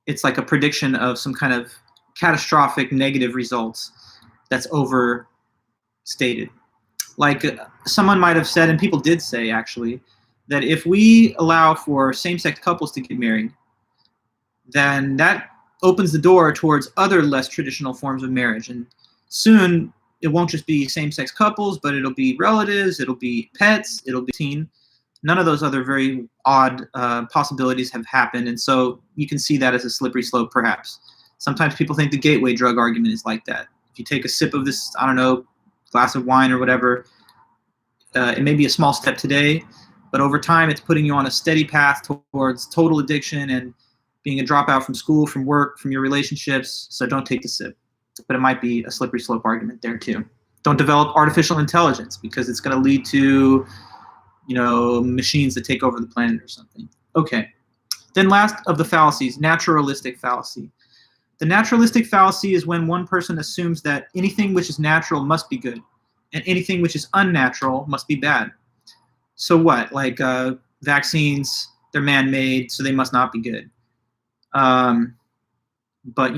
it's like a prediction of some kind of catastrophic negative results that's overstated. Like someone might have said, and people did say actually, that if we allow for same-sex couples to get married, then that opens the door towards other less traditional forms of marriage. And soon it won't just be same-sex couples, but it'll be relatives, it'll be pets, it'll be teen. None of those other very odd possibilities have happened. And so you can see that as a slippery slope, perhaps. Sometimes people think the gateway drug argument is like that. If you take a sip of this, glass of wine or whatever, it may be a small step today, but over time it's putting you on a steady path towards total addiction and being a dropout from school, from work, from your relationships. So don't take the sip. But it might be a slippery slope argument there too. Don't develop artificial intelligence, because it's going to lead to machines that take over the planet or something. Okay. Then last of the fallacies, naturalistic fallacy. The naturalistic fallacy is when one person assumes that anything which is natural must be good, and anything which is unnatural must be bad. So what? Like vaccines, they're man-made, so they must not be good. But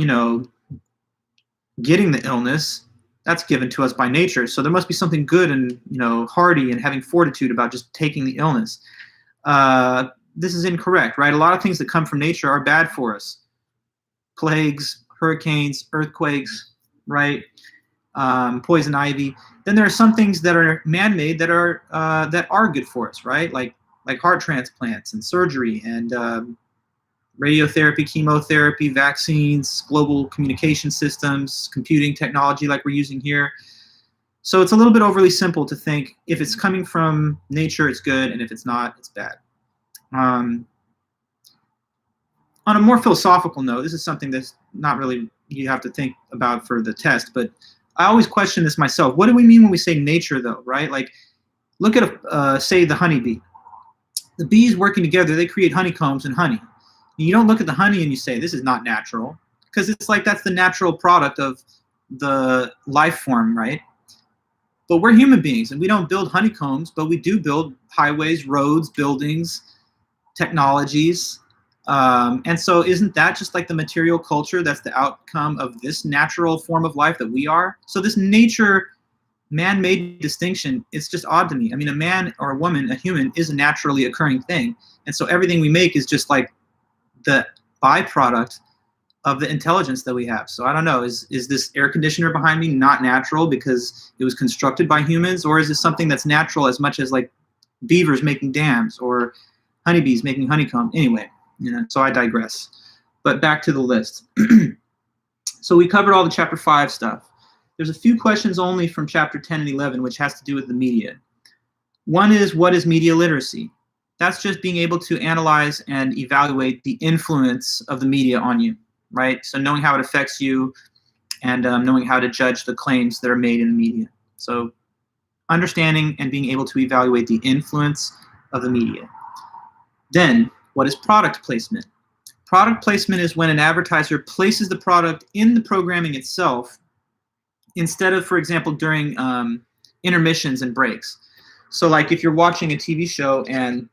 getting the illness, that's given to us by nature. So there must be something good and hardy and having fortitude about just taking the illness. This is incorrect, right? A lot of things that come from nature are bad for us. Plagues, hurricanes, earthquakes, right? Poison ivy. Then there are some things that are man-made that are good for us, right? Like heart transplants and surgery and radiotherapy, chemotherapy, vaccines, global communication systems, computing technology like we're using here. So it's a little bit overly simple to think if it's coming from nature, it's good, and if it's not, it's bad. On a more philosophical note, this is something that's not really you have to think about for the test, but I always question this myself. What do we mean when we say nature, though, right? Like, look at, say, the honeybee. The bees working together, they create honeycombs and honey. You don't look at the honey and you say, this is not natural, because it's like that's the natural product of the life form, right? But we're human beings, and we don't build honeycombs, but we do build highways, roads, buildings, technologies. And so isn't that just like the material culture that's the outcome of this natural form of life that we are? So this nature man-made distinction, it's just odd to me. I mean, a man or a woman, a human, is a naturally occurring thing. And so everything we make is just like the byproduct of the intelligence that we have. So I don't know, is this air conditioner behind me not natural because it was constructed by humans, or is it something that's natural as much as like beavers making dams or honeybees making honeycomb? Anyway, so I digress. But back to the list. So we covered all the chapter 5 stuff. There's a few questions only from chapter 10 and 11 which has to do with the media. One is, what is media literacy? That's just being able to analyze and evaluate the influence of the media on you, right? So knowing how it affects you and knowing how to judge the claims that are made in the media. So understanding and being able to evaluate the influence of the media. Then, what is product placement? Product placement is when an advertiser places the product in the programming itself instead of, for example, during intermissions and breaks. So like if you're watching a TV show and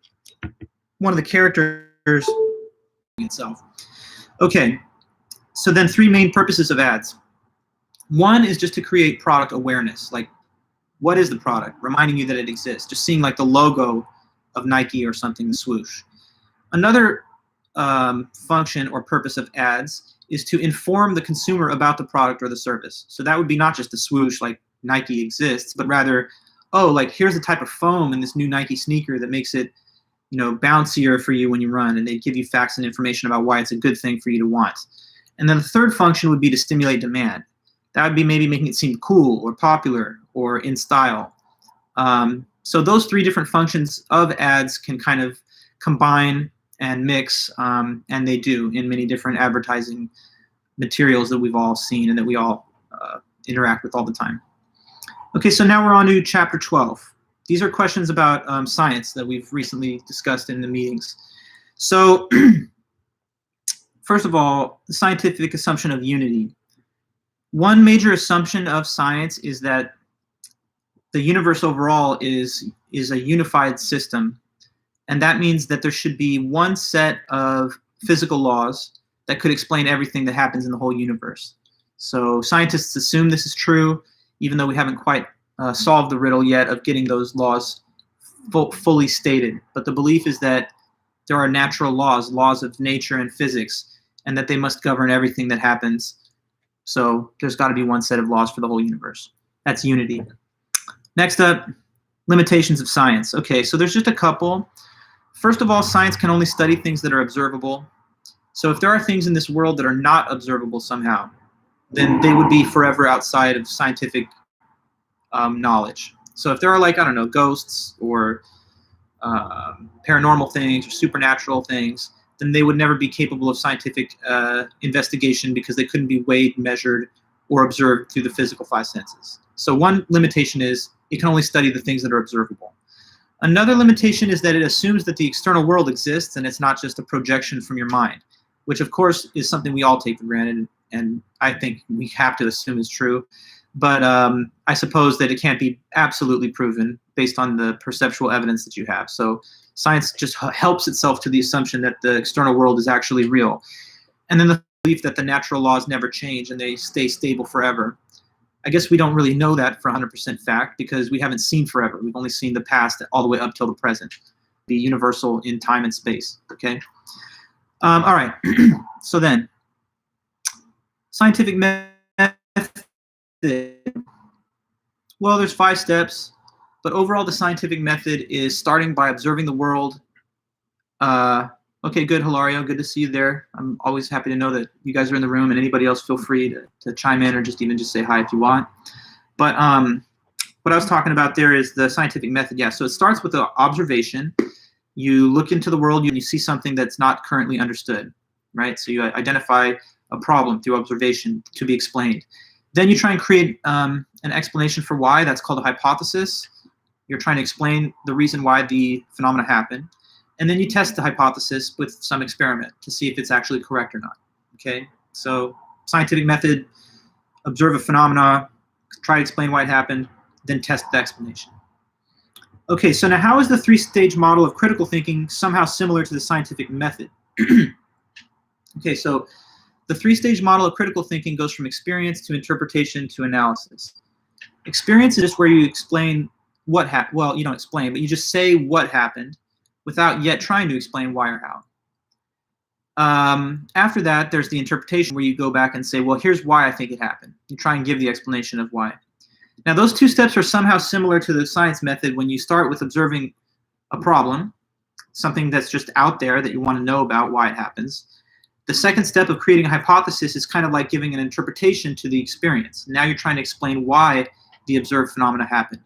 one of the characters itself. Okay, so then 3 main purposes of ads. One is just to create product awareness. Like, what is the product? Reminding you that it exists. Just seeing like the logo of Nike or something, the swoosh. Another function or purpose of ads is to inform the consumer about the product or the service. So that would be not just a swoosh like Nike exists, but rather, oh, like here's the type of foam in this new Nike sneaker that makes it, bouncier for you when you run, and they give you facts and information about why it's a good thing for you to want. And then the third function would be to stimulate demand. That would be maybe making it seem cool or popular or in style. So those three different functions of ads can kind of combine and mix, and they do in many different advertising materials that we've all seen and that we all interact with all the time. Okay, so now we're on to chapter 12. These are questions about science that we've recently discussed in the meetings. So first of all, the scientific assumption of unity. One major assumption of science is that the universe overall is a unified system. And that means that there should be one set of physical laws that could explain everything that happens in the whole universe. So scientists assume this is true, even though we haven't quite solved the riddle yet of getting those laws fully stated. But the belief is that there are natural laws, laws of nature and physics, and that they must govern everything that happens. So there's got to be one set of laws for the whole universe. That's unity. Next up, limitations of science. Okay, so there's just a couple. First of all, science can only study things that are observable. So if there are things in this world that are not observable somehow, then they would be forever outside of scientific knowledge. So if there are, like, I don't know, ghosts or paranormal things or supernatural things, then they would never be capable of scientific investigation because they couldn't be weighed, measured, or observed through the physical five senses. So one limitation is it can only study the things that are observable. Another limitation is that it assumes that the external world exists and it's not just a projection from your mind, which of course is something we all take for granted, and I think we have to assume is true. But I suppose that it can't be absolutely proven based on the perceptual evidence that you have. So science just helps itself to the assumption that the external world is actually real. And then the belief that the natural laws never change and they stay stable forever. I guess we don't really know that for 100% fact because we haven't seen forever. We've only seen the past all the way up till the present, the universal in time and space, okay? All right, so then, scientific method. Well, there's 5 steps, but overall the scientific method is starting by observing the world. Okay, good, Hilario, good to see you there. I'm always happy to know that you guys are in the room, and anybody else feel free to chime in or just say hi if you want. But what I was talking about there is the scientific method. Yeah, so it starts with the observation. You look into the world, you see something that's not currently understood, right? So you identify a problem through observation to be explained. Then you try and create an explanation for why. That's called a hypothesis. You're trying to explain the reason why the phenomena happen. And then you test the hypothesis with some experiment to see if it's actually correct or not. Okay, so scientific method, observe a phenomena, try to explain why it happened, then test the explanation. Okay, so now how is the 3-stage model of critical thinking somehow similar to the scientific method? Okay, so the 3-stage model of critical thinking goes from experience to interpretation to analysis. Experience is just where you explain what happened. Well, you don't explain, but you just say what happened without yet trying to explain why or how. After that, there's the interpretation where you go back and say, well, here's why I think it happened. You try and give the explanation of why. Now, those 2 steps are somehow similar to the science method when you start with observing a problem, something that's just out there that you want to know about why it happens. The second step of creating a hypothesis is kind of like giving an interpretation to the experience. Now you're trying to explain why the observed phenomena happened.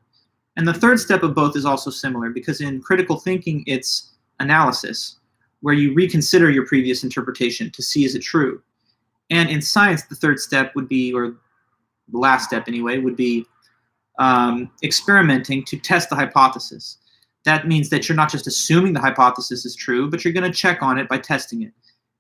And the third step of both is also similar because in critical thinking, it's analysis, where you reconsider your previous interpretation to see is it true. And in science, the third step would be, or the last step anyway, would be experimenting to test the hypothesis. That means that you're not just assuming the hypothesis is true, but you're going to check on it by testing it.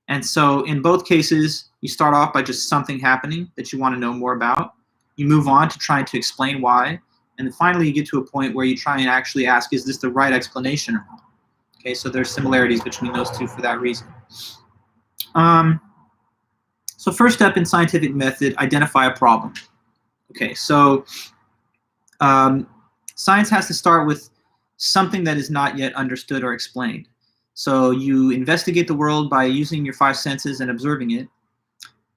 And so in both cases, you start off by just something happening that you want to know more about. You move on to trying to explain why. And then finally, you get to a point where you try and actually ask, is this the right explanation or not? Okay, so there's similarities between those two for that reason. So first step in scientific method, identify a problem. Okay, so science has to start with something that is not yet understood or explained. So you investigate the world by using your 5 senses and observing it,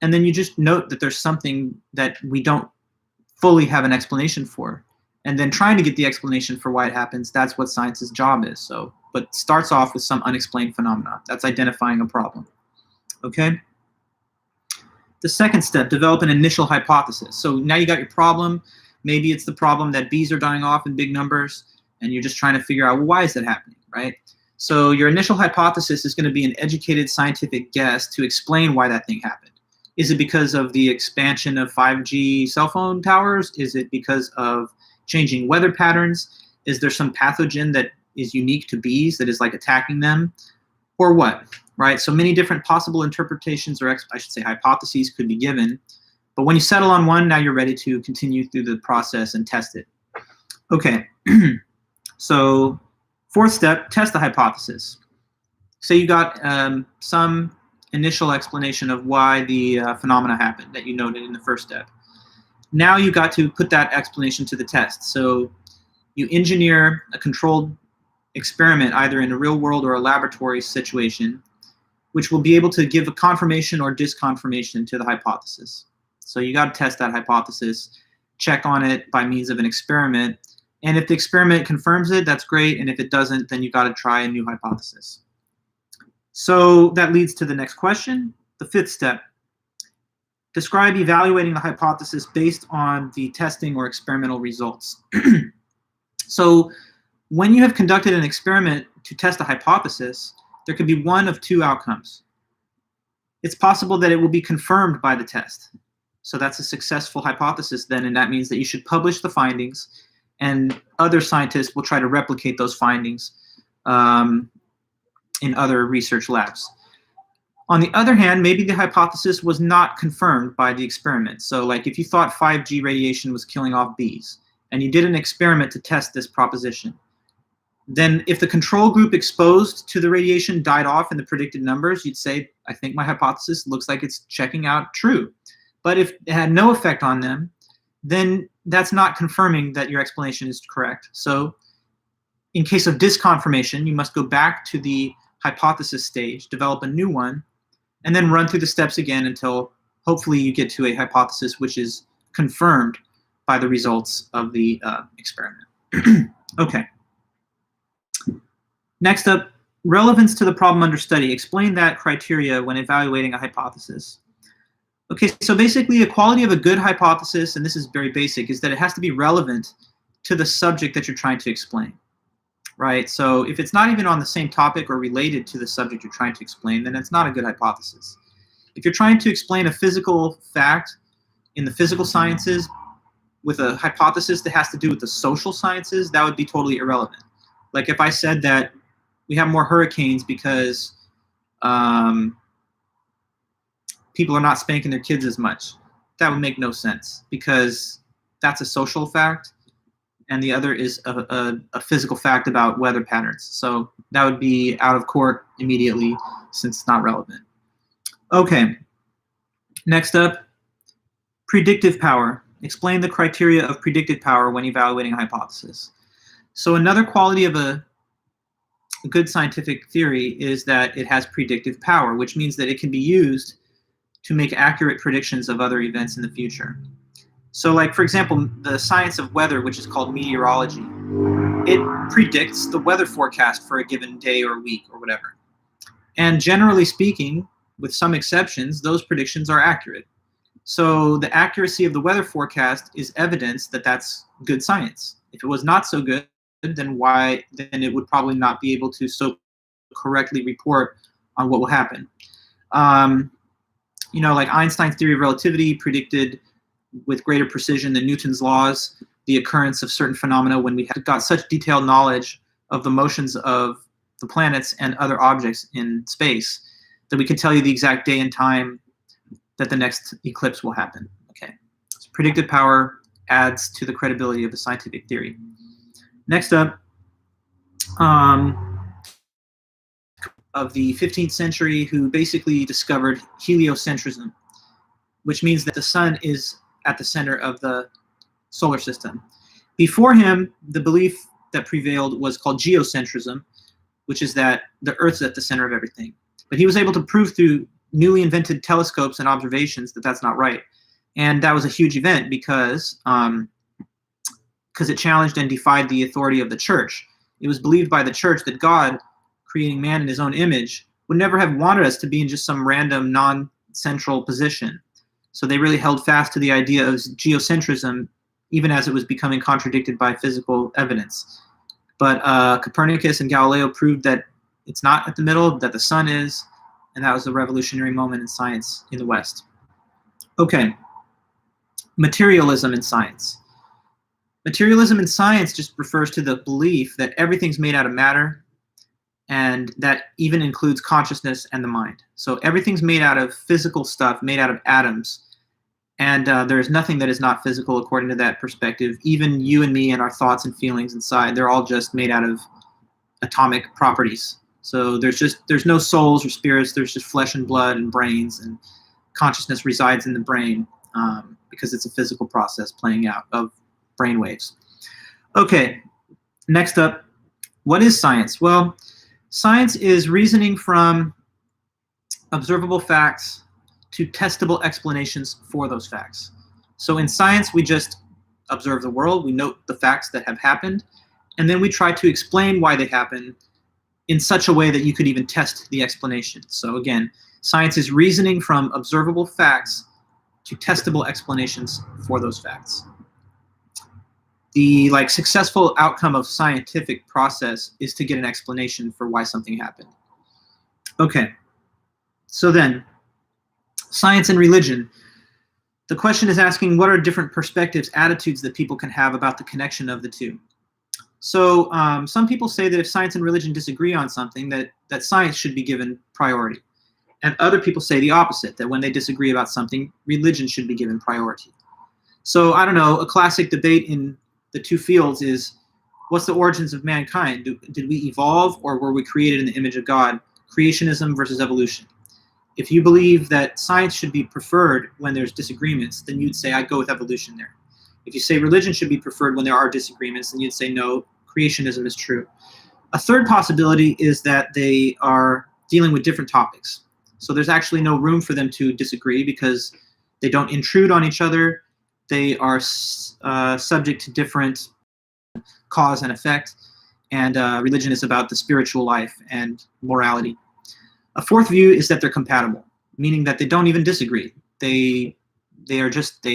and then you just note that there's something that we don't fully have an explanation for. And then trying to get the explanation for why it happens, that's what science's job is. So, but starts off with some unexplained phenomena. That's identifying a problem. Okay? The second step, develop an initial hypothesis. So now you got your problem. Maybe it's the problem that bees are dying off in big numbers, and you're just trying to figure out, well, why is that happening, right? So your initial hypothesis is going to be an educated scientific guess to explain why that thing happened. Is it because of the expansion of 5G cell phone towers? Is it because of changing weather patterns? Is there some pathogen that is unique to bees that is like attacking them? Or what, right? So many different possible interpretations, or I should say hypotheses, could be given. But when you settle on one, now you're ready to continue through the process and test it. Okay, so fourth step, test the hypothesis. Say you got some initial explanation of why the phenomena happened that you noted in the first step. Now you got to put that explanation to the test. So you engineer a controlled experiment, either in a real world or a laboratory situation, which will be able to give a confirmation or disconfirmation to the hypothesis. So you got to test that hypothesis, check on it by means of an experiment. And if the experiment confirms it, that's great. And if it doesn't, then you got to try a new hypothesis. So that leads to the next question, the fifth step. Describe evaluating the hypothesis based on the testing or experimental results. So when you have conducted an experiment to test a hypothesis, there could be one of two outcomes. It's possible that it will be confirmed by the test. So that's a successful hypothesis then, and that means that you should publish the findings, and other scientists will try to replicate those findings in other research labs. On the other hand, maybe the hypothesis was not confirmed by the experiment. So like if you thought 5G radiation was killing off bees, and you did an experiment to test this proposition, then if the control group exposed to the radiation died off in the predicted numbers, you'd say, I think my hypothesis looks like it's checking out true. But if it had no effect on them, then that's not confirming that your explanation is correct. So in case of disconfirmation, you must go back to the hypothesis stage, develop a new one, and then run through the steps again until hopefully you get to a hypothesis which is confirmed by the results of the experiment. Okay. Next up, relevance to the problem under study. Explain that criteria when evaluating a hypothesis. Okay, so basically a quality of a good hypothesis, and this is very basic, is that it has to be relevant to the subject that you're trying to explain, right? So if it's not even on the same topic or related to the subject you're trying to explain, then it's not a good hypothesis. If you're trying to explain a physical fact in the physical sciences with a hypothesis that has to do with the social sciences, that would be totally irrelevant. Like if I said that we have more hurricanes because people are not spanking their kids as much, that would make no sense because that's a social fact and the other is a physical fact about weather patterns. So that would be out of court immediately since it's not relevant. Okay, next up, predictive power. Explain the criteria of predictive power when evaluating a hypothesis. So another quality of a good scientific theory is that it has predictive power, which means that it can be used to make accurate predictions of other events in the future. So like, for example, the science of weather, which is called meteorology, it predicts the weather forecast for a given day or week or whatever. And generally speaking, with some exceptions, those predictions are accurate. So the accuracy of the weather forecast is evidence that that's good science. If it was not so good, then it would probably not be able to so correctly report on what will happen. You know, like Einstein's theory of relativity predicted with greater precision than Newton's laws the occurrence of certain phenomena when we have got such detailed knowledge of the motions of the planets and other objects in space that we can tell you the exact day and time that the next eclipse will happen. Okay, so predictive power adds to the credibility of a scientific theory. Next up, of the 15th century who basically discovered heliocentrism, which means that the sun is at the center of the solar system. Before him, the belief that prevailed was called geocentrism, which is that the Earth's at the center of everything. But he was able to prove through newly invented telescopes and observations that that's not right. And that was a huge event because it challenged and defied the authority of the church. It was believed by the church that God, creating man in his own image, would never have wanted us to be in just some random non-central position. So they really held fast to the idea of geocentrism, even as it was becoming contradicted by physical evidence. But Copernicus and Galileo proved that it's not at the middle, that the sun is, and that was a revolutionary moment in science in the West. Okay, materialism in science. Materialism in science just refers to the belief that everything's made out of matter, and that even includes consciousness and the mind. So everything's made out of physical stuff, made out of atoms, and there's nothing that is not physical according to that perspective. Even you and me and our thoughts and feelings inside, they're all just made out of atomic properties. So there's no souls or spirits, there's just flesh and blood and brains, and consciousness resides in the brain because it's a physical process playing out of brain waves. Okay, next up, what is science? Well, science is reasoning from observable facts to testable explanations for those facts. So in science, we just observe the world, we note the facts that have happened, and then we try to explain why they happen in such a way that you could even test the explanation. So again, science is reasoning from observable facts to testable explanations for those facts. The successful outcome of scientific process is to get an explanation for why something happened. Okay, so then, science and religion. The question is asking what are different perspectives, attitudes that people can have about the connection of the two. So some people say that if science and religion disagree on something, that science should be given priority. And other people say the opposite, that when they disagree about something, religion should be given priority. So I don't know, a classic debate in the two fields is, what's the origins of mankind? Did we evolve, or were we created in the image of God? Creationism versus evolution. If you believe that science should be preferred when there's disagreements, then you'd say, I'd go with evolution there. If you say religion should be preferred when there are disagreements, then you'd say, no, creationism is true. A third possibility is that they are dealing with different topics. So there's actually no room for them to disagree because they don't intrude on each other. They are subject to different cause and effect, and religion is about the spiritual life and morality. A fourth view is that they're compatible, meaning that they don't even disagree. They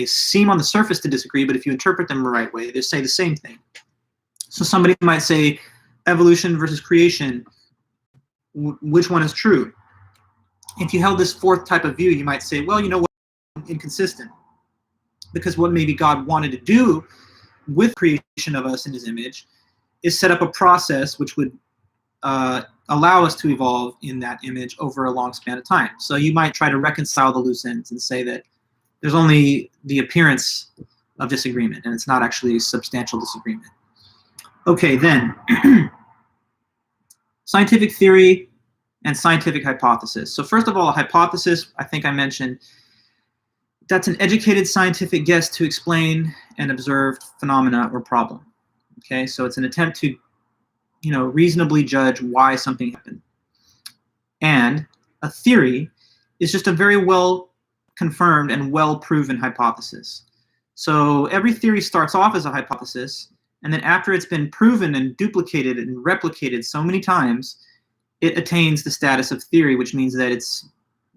seem on the surface to disagree, but if you interpret them the right way, they say the same thing. So somebody might say evolution versus creation, which one is true? If you held this fourth type of view, you might say, well, you know what, inconsistent. Because what maybe God wanted to do with creation of us in his image is set up a process which would allow us to evolve in that image over a long span of time. So you might try to reconcile the loose ends and say that there's only the appearance of disagreement and it's not actually substantial disagreement. Okay, then, scientific theory and scientific hypothesis. So first of all, a hypothesis, I think I mentioned, that's an educated scientific guess to explain an observed phenomena or problem. Okay, so it's an attempt to, reasonably judge why something happened. And a theory is just a very well confirmed and well proven hypothesis. So every theory starts off as a hypothesis, and then after it's been proven and duplicated and replicated so many times, it attains the status of theory, which means that it's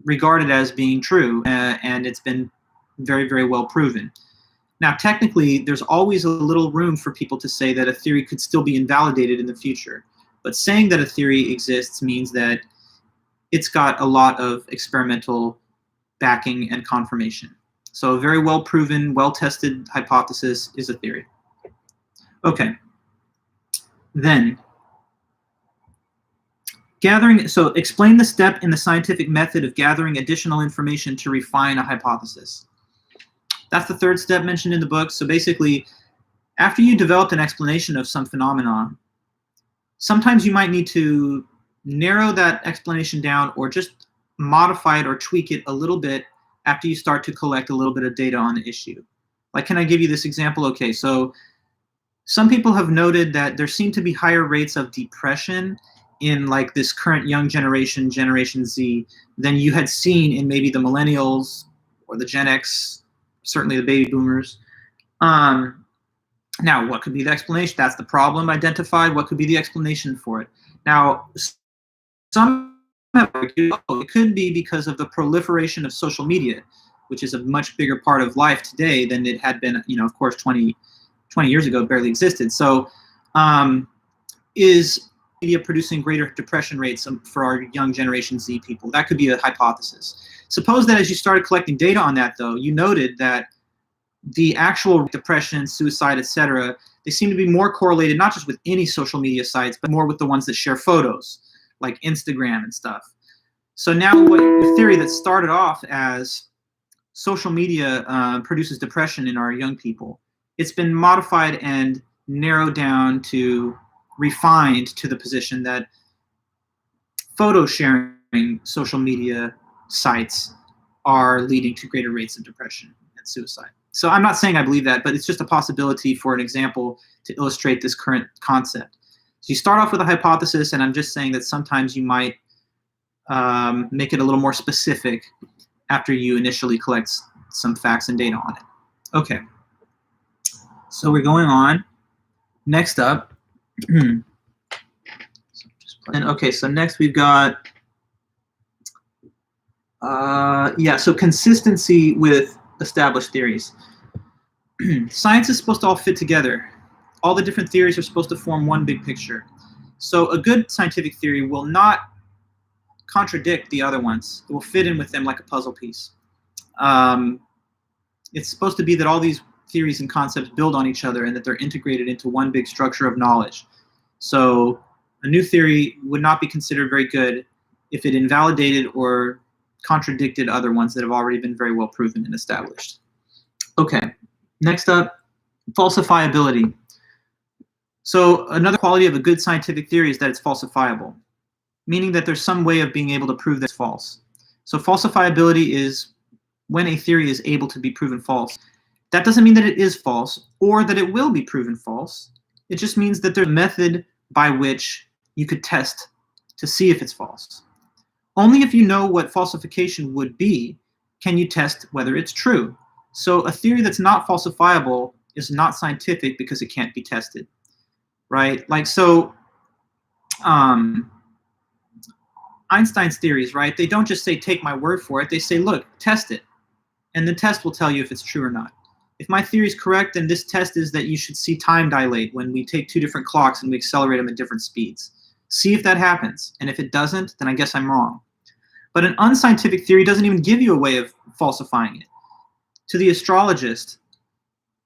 regarded as being true, and it's been very, very well proven. Now, technically, there's always a little room for people to say that a theory could still be invalidated in the future. But saying that a theory exists means that it's got a lot of experimental backing and confirmation. So a very well proven, well tested hypothesis is a theory. Okay. Then, so explain the step in the scientific method of gathering additional information to refine a hypothesis. That's the third step mentioned in the book. So basically, after you developed an explanation of some phenomenon, sometimes you might need to narrow that explanation down or just modify it or tweak it a little bit after you start to collect a little bit of data on the issue. Like, can I give you this example? Okay, so some people have noted that there seem to be higher rates of depression in like this current young generation, Generation Z, than you had seen in maybe the millennials or the Gen X, certainly the baby boomers. Now, what could be the explanation? That's the problem identified. What could be the explanation for it? Now, some have argued, it could be because of the proliferation of social media, which is a much bigger part of life today than it had been, of course, 20 years ago, it barely existed. So is media producing greater depression rates for our young Generation Z people? That could be a hypothesis. Suppose that as you started collecting data on that, though, you noted that the actual depression, suicide, etc., they seem to be more correlated not just with any social media sites, but more with the ones that share photos, like Instagram and stuff. So now what your theory that started off as social media produces depression in our young people, it's been modified and narrowed down to refined to the position that photo sharing social media sites are leading to greater rates of depression and suicide. So I'm not saying I believe that, but it's just a possibility for an example to illustrate this current concept. So you start off with a hypothesis, and I'm just saying that sometimes you might make it a little more specific after you initially collect some facts and data on it. Okay, so we're going on. Next up, so next we've got, so consistency with established theories. Science is supposed to all fit together. All the different theories are supposed to form one big picture. So a good scientific theory will not contradict the other ones. It will fit in with them like a puzzle piece. It's supposed to be that all these theories and concepts build on each other and that they're integrated into one big structure of knowledge. So a new theory would not be considered very good if it invalidated or contradicted other ones that have already been very well proven and established. Okay, next up, falsifiability. So another quality of a good scientific theory is that it's falsifiable, meaning that there's some way of being able to prove that it's false. So falsifiability is when a theory is able to be proven false. That doesn't mean that it is false or that it will be proven false. It just means that there's a method by which you could test to see if it's false. Only if you know what falsification would be can you test whether it's true. So a theory that's not falsifiable is not scientific because it can't be tested, right? Like, so Einstein's theories, right? They don't just say, take my word for it. They say, look, test it. And the test will tell you if it's true or not. If my theory is correct, then this test is that you should see time dilate when we take two different clocks and we accelerate them at different speeds. See if that happens. And if it doesn't, then I guess I'm wrong. But an unscientific theory doesn't even give you a way of falsifying it. To the astrologist,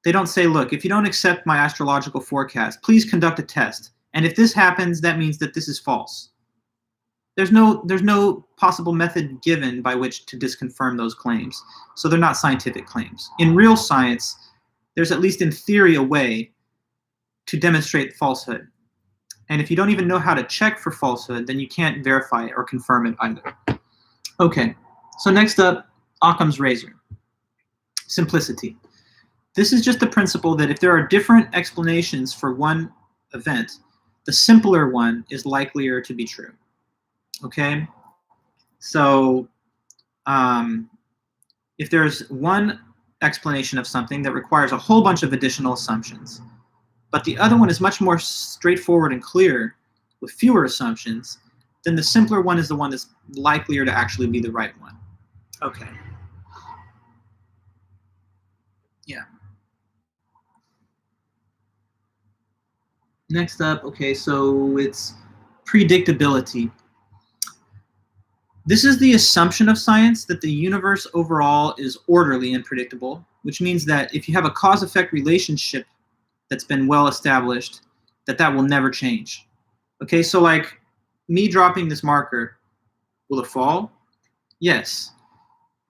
they don't say, look, if you don't accept my astrological forecast, please conduct a test. And if this happens, that means that this is false. There's no possible method given by which to disconfirm those claims. So they're not scientific claims. In real science, there's at least in theory a way to demonstrate falsehood. And if you don't even know how to check for falsehood, then you can't verify it or confirm it either. Okay, so next up, Occam's razor. Simplicity. This is just the principle that if there are different explanations for one event, the simpler one is likelier to be true. Okay, so if there's one explanation of something that requires a whole bunch of additional assumptions, but the other one is much more straightforward and clear with fewer assumptions, then the simpler one is the one that's likelier to actually be the right one. Okay. Yeah. Next up, okay, so it's predictability. This is the assumption of science that the universe overall is orderly and predictable, which means that if you have a cause-effect relationship that's been well established, that will never change. Okay, so like me dropping this marker, will it fall? Yes.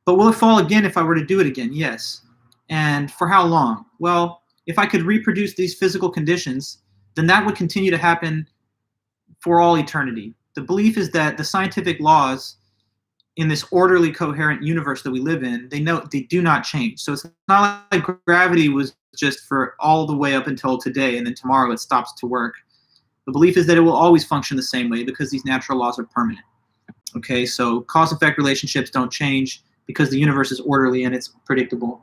But will it fall again if I were to do it again? Yes. And for how long? Well, if I could reproduce these physical conditions, then that would continue to happen for all eternity. The belief is that the scientific laws in this orderly, coherent universe that we live in, they do not change. So it's not like gravity was just for all the way up until today, and then tomorrow it stops to work. The belief is that it will always function the same way because these natural laws are permanent. Okay, so cause-effect relationships don't change because the universe is orderly and it's predictable.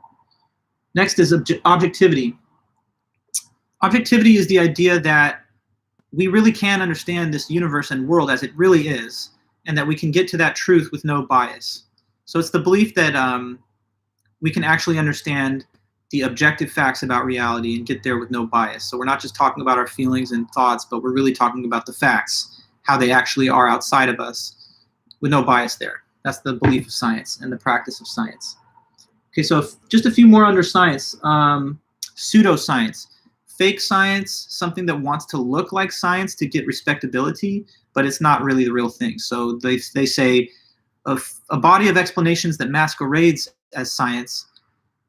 Next is objectivity. Objectivity is the idea that we really can understand this universe and world as it really is, and that we can get to that truth with no bias. So it's the belief that we can actually understand the objective facts about reality and get there with no bias. So we're not just talking about our feelings and thoughts, but we're really talking about the facts, how they actually are outside of us, with no bias there. That's the belief of science and the practice of science. Okay, so just a few more under science. Pseudoscience. Fake science, something that wants to look like science to get respectability, but it's not really the real thing. So they say a body of explanations that masquerades as science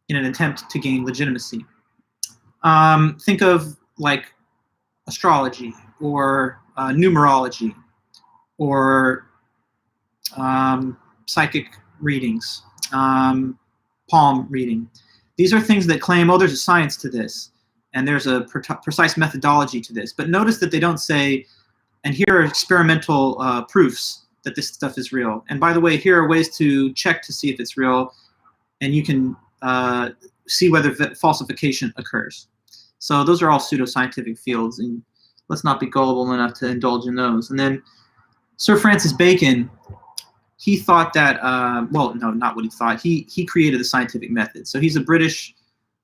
in an attempt to gain legitimacy. Think of like astrology or numerology or psychic readings, palm reading. These are things that claim, oh, there's a science to this, and there's a precise methodology to this. But notice that they don't say, and here are experimental proofs that this stuff is real. And by the way, here are ways to check to see if it's real, and you can see whether falsification occurs. So those are all pseudoscientific fields, and let's not be gullible enough to indulge in those. And then Sir Francis Bacon, he thought that, well, no, not what he thought. He created the scientific method. So he's a British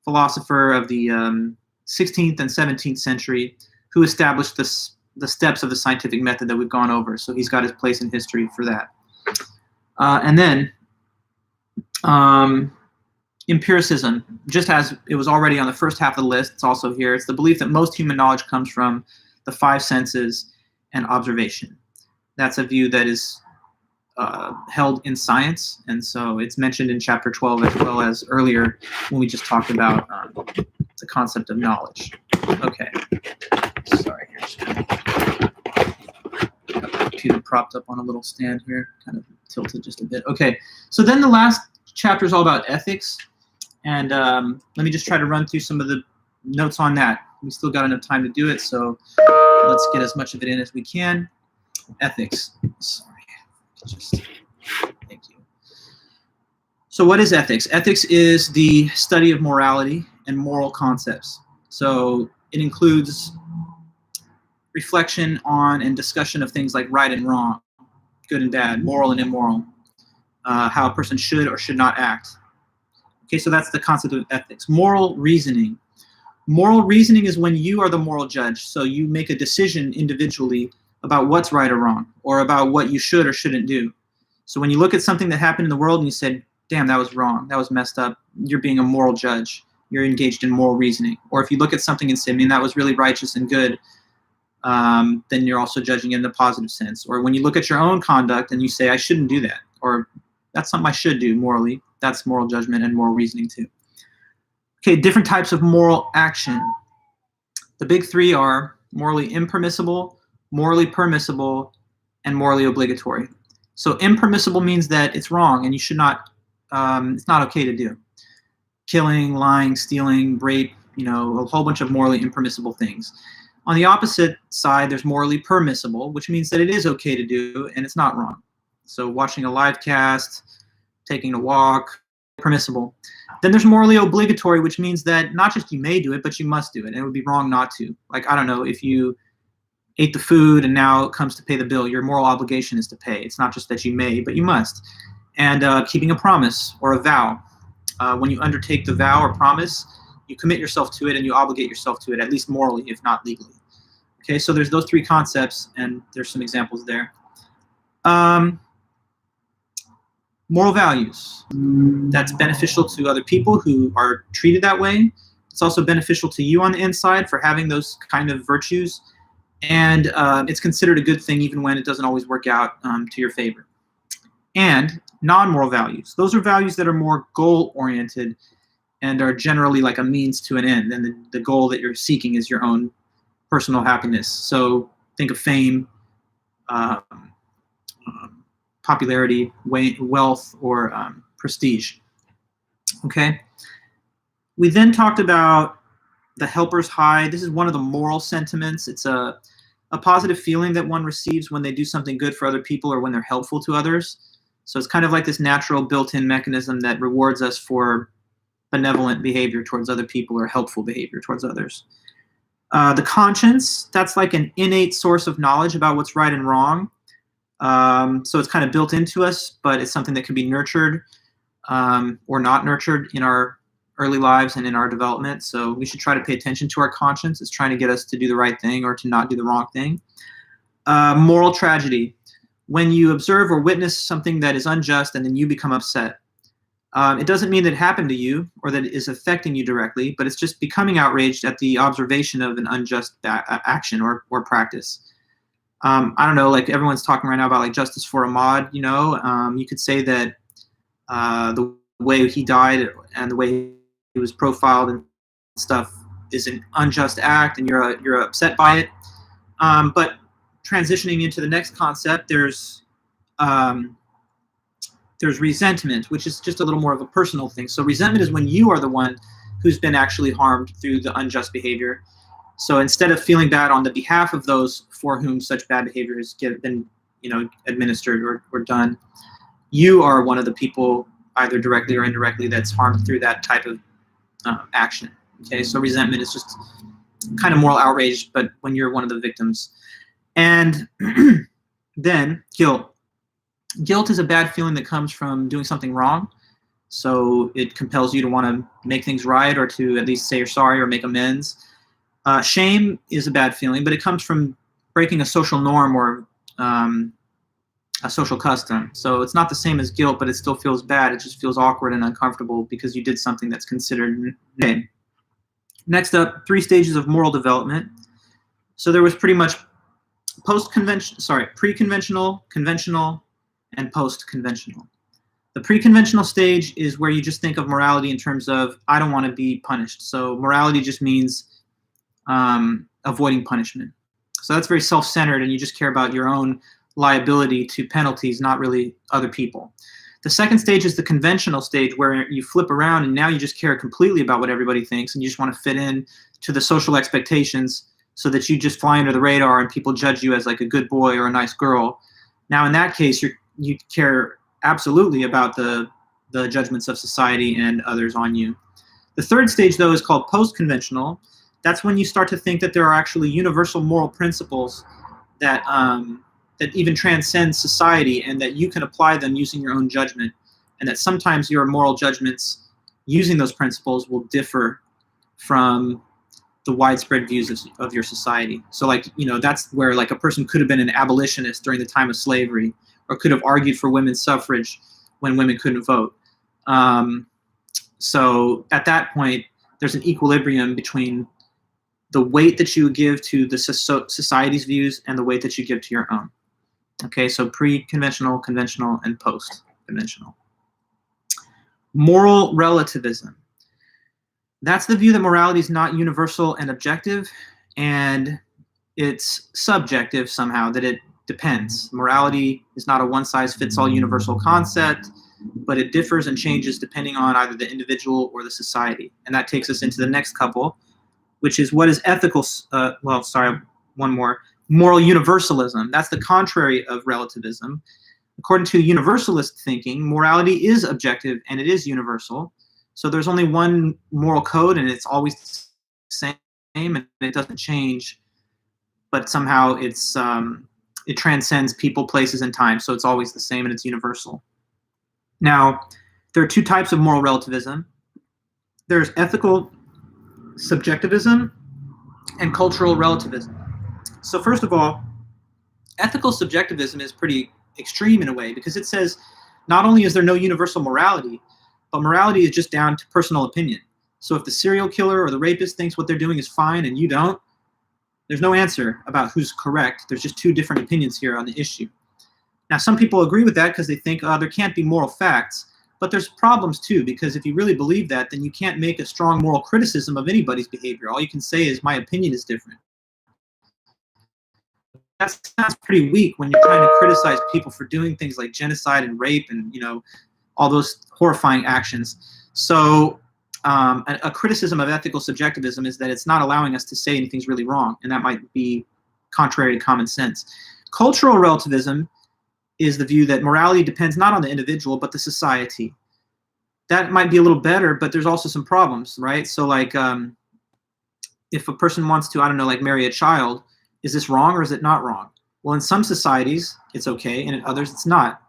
philosopher of the 16th and 17th century who established the steps of the scientific method that we've gone over. So he's got his place in history for that. And then empiricism, just as it was already on the first half of the list, it's also here. It's the belief that most human knowledge comes from the five senses and observation. That's a view that is held in science, and so it's mentioned in chapter 12 as well as earlier when we just talked about the concept of knowledge. Okay, sorry, here, just kind of got the computer propped up on a little stand here, kind of tilted just a bit. Okay, so then the last chapter is all about ethics, and let me just try to run through some of the notes on that. We still got enough time to do it, so let's get as much of it in as we can. Ethics. Sorry. Thank you. So what is ethics? Ethics is the study of morality and moral concepts. So it includes reflection on and discussion of things like right and wrong, good and bad, moral and immoral, how a person should or should not act. Okay, so that's the concept of ethics. Moral reasoning. Moral reasoning is when you are the moral judge. So you make a decision individually about what's right or wrong, or about what you should or shouldn't do. So when you look at something that happened in the world and you said, damn, that was wrong, that was messed up, you're being a moral judge. You're engaged in moral reasoning. Or if you look at something and say, I mean, that was really righteous and good, then you're also judging in the positive sense. Or when you look at your own conduct and you say, I shouldn't do that, or that's something I should do morally, that's moral judgment and moral reasoning too. Okay, different types of moral action. The big three are morally impermissible, morally permissible, and morally obligatory. So impermissible means that it's wrong and you should not, it's not okay to do. Killing, lying, stealing, rape, you know, a whole bunch of morally impermissible things. On the opposite side, there's morally permissible, which means that it is okay to do and it's not wrong. So watching a live cast, taking a walk, permissible. Then there's morally obligatory, which means that not just you may do it, but you must do it. And it would be wrong not to. Like, I don't know, if you ate the food and now it comes to pay the bill, your moral obligation is to pay. It's not just that you may, but you must. And keeping a promise or a vow. When you undertake the vow or promise, you commit yourself to it and you obligate yourself to it, at least morally, if not legally. Okay, so there's those three concepts, and there's some examples there. Moral values. That's beneficial to other people who are treated that way. It's also beneficial to you on the inside for having those kind of virtues. And it's considered a good thing even when it doesn't always work out to your favor. And non-moral values. Those are values that are more goal-oriented and are generally like a means to an end. And the goal that you're seeking is your own personal happiness. So think of fame, popularity, wealth, or prestige. Okay. We then talked about the helper's high. This is one of the moral sentiments. It's a a positive feeling that one receives when they do something good for other people or when they're helpful to others. So it's kind of like this natural built-in mechanism that rewards us for benevolent behavior towards other people or helpful behavior towards others. The conscience, that's like an innate source of knowledge about what's right and wrong. So it's kind of built into us, but it's something that can be nurtured or not nurtured in our early lives and in our development. So we should try to pay attention to our conscience. It's trying to get us to do the right thing or to not do the wrong thing. Moral tragedy. When you observe or witness something that is unjust and then you become upset. It doesn't mean that it happened to you or that it is affecting you directly, but it's just becoming outraged at the observation of an unjust action or practice. I don't know, like everyone's talking right now about like justice for Ahmad, you know. You could say that the way he died and the way he was profiled and stuff is an unjust act, and you're upset by it. But transitioning into the next concept, there's resentment, which is just a little more of a personal thing. So resentment is when you are the one who's been actually harmed through the unjust behavior. So instead of feeling bad on the behalf of those for whom such bad behavior has been, administered or done, you are one of the people, either directly or indirectly, that's harmed through that type of action. Okay, so resentment is just kind of moral outrage, but when you're one of the victims. And then guilt. Guilt is a bad feeling that comes from doing something wrong. So it compels you to want to make things right or to at least say you're sorry or make amends. Shame is a bad feeling, but it comes from breaking a social norm or a social custom. So it's not the same as guilt, but it still feels bad. It just feels awkward and uncomfortable because you did something that's considered okay. Next up, 3 stages of moral development. So there was pretty much pre-conventional, conventional, and post-conventional. The pre-conventional stage is where you just think of morality in terms of, I don't want to be punished. So morality just means avoiding punishment. So that's very self-centered, and you just care about your own liability to penalties, not really other people. The second stage is the conventional stage, where you flip around and now you just care completely about what everybody thinks, and you just want to fit in to the social expectations so that you just fly under the radar and people judge you as like a good boy or a nice girl. Now in that case, you care absolutely about the judgments of society and others on you. The third stage, though, is called post-conventional. That's when you start to think that there are actually universal moral principles that even transcend society, and that you can apply them using your own judgment, and that sometimes your moral judgments using those principles will differ from the widespread views of your society. So like, that's where like a person could have been an abolitionist during the time of slavery, or could have argued for women's suffrage when women couldn't vote. So at that point, there's an equilibrium between the weight that you give to the society's views and the weight that you give to your own. Okay, so pre-conventional, conventional, and post-conventional. Moral relativism. That's the view that morality is not universal and objective, and it's subjective somehow, that it depends. Morality is not a one-size-fits-all universal concept, but it differs and changes depending on either the individual or the society. And that takes us into the next couple, which is what is ethical, one more. Moral universalism. That's the contrary of relativism. According to universalist thinking, morality is objective and it is universal. So there's only one moral code, and it's always the same, and it doesn't change, but somehow it transcends people, places, and time. So it's always the same and it's universal. Now, there are 2 types of moral relativism. There's ethical subjectivism and cultural relativism. So first of all, ethical subjectivism is pretty extreme in a way, because it says not only is there no universal morality, but morality is just down to personal opinion. So if the serial killer or the rapist thinks what they're doing is fine and you don't, there's no answer about who's correct. There's just 2 different opinions here on the issue. Now, some people agree with that because they think there can't be moral facts, but there's problems too, because if you really believe that, then you can't make a strong moral criticism of anybody's behavior. All you can say is, my opinion is different. That sounds pretty weak when you're trying to criticize people for doing things like genocide and rape and, all those horrifying actions. So a criticism of ethical subjectivism is that it's not allowing us to say anything's really wrong, and that might be contrary to common sense. Cultural relativism is the view that morality depends not on the individual, but the society. That might be a little better, but there's also some problems, right? So like, if a person wants to, I don't know, like marry a child, is this wrong or is it not wrong? Well, in some societies, it's okay, and in others, it's not.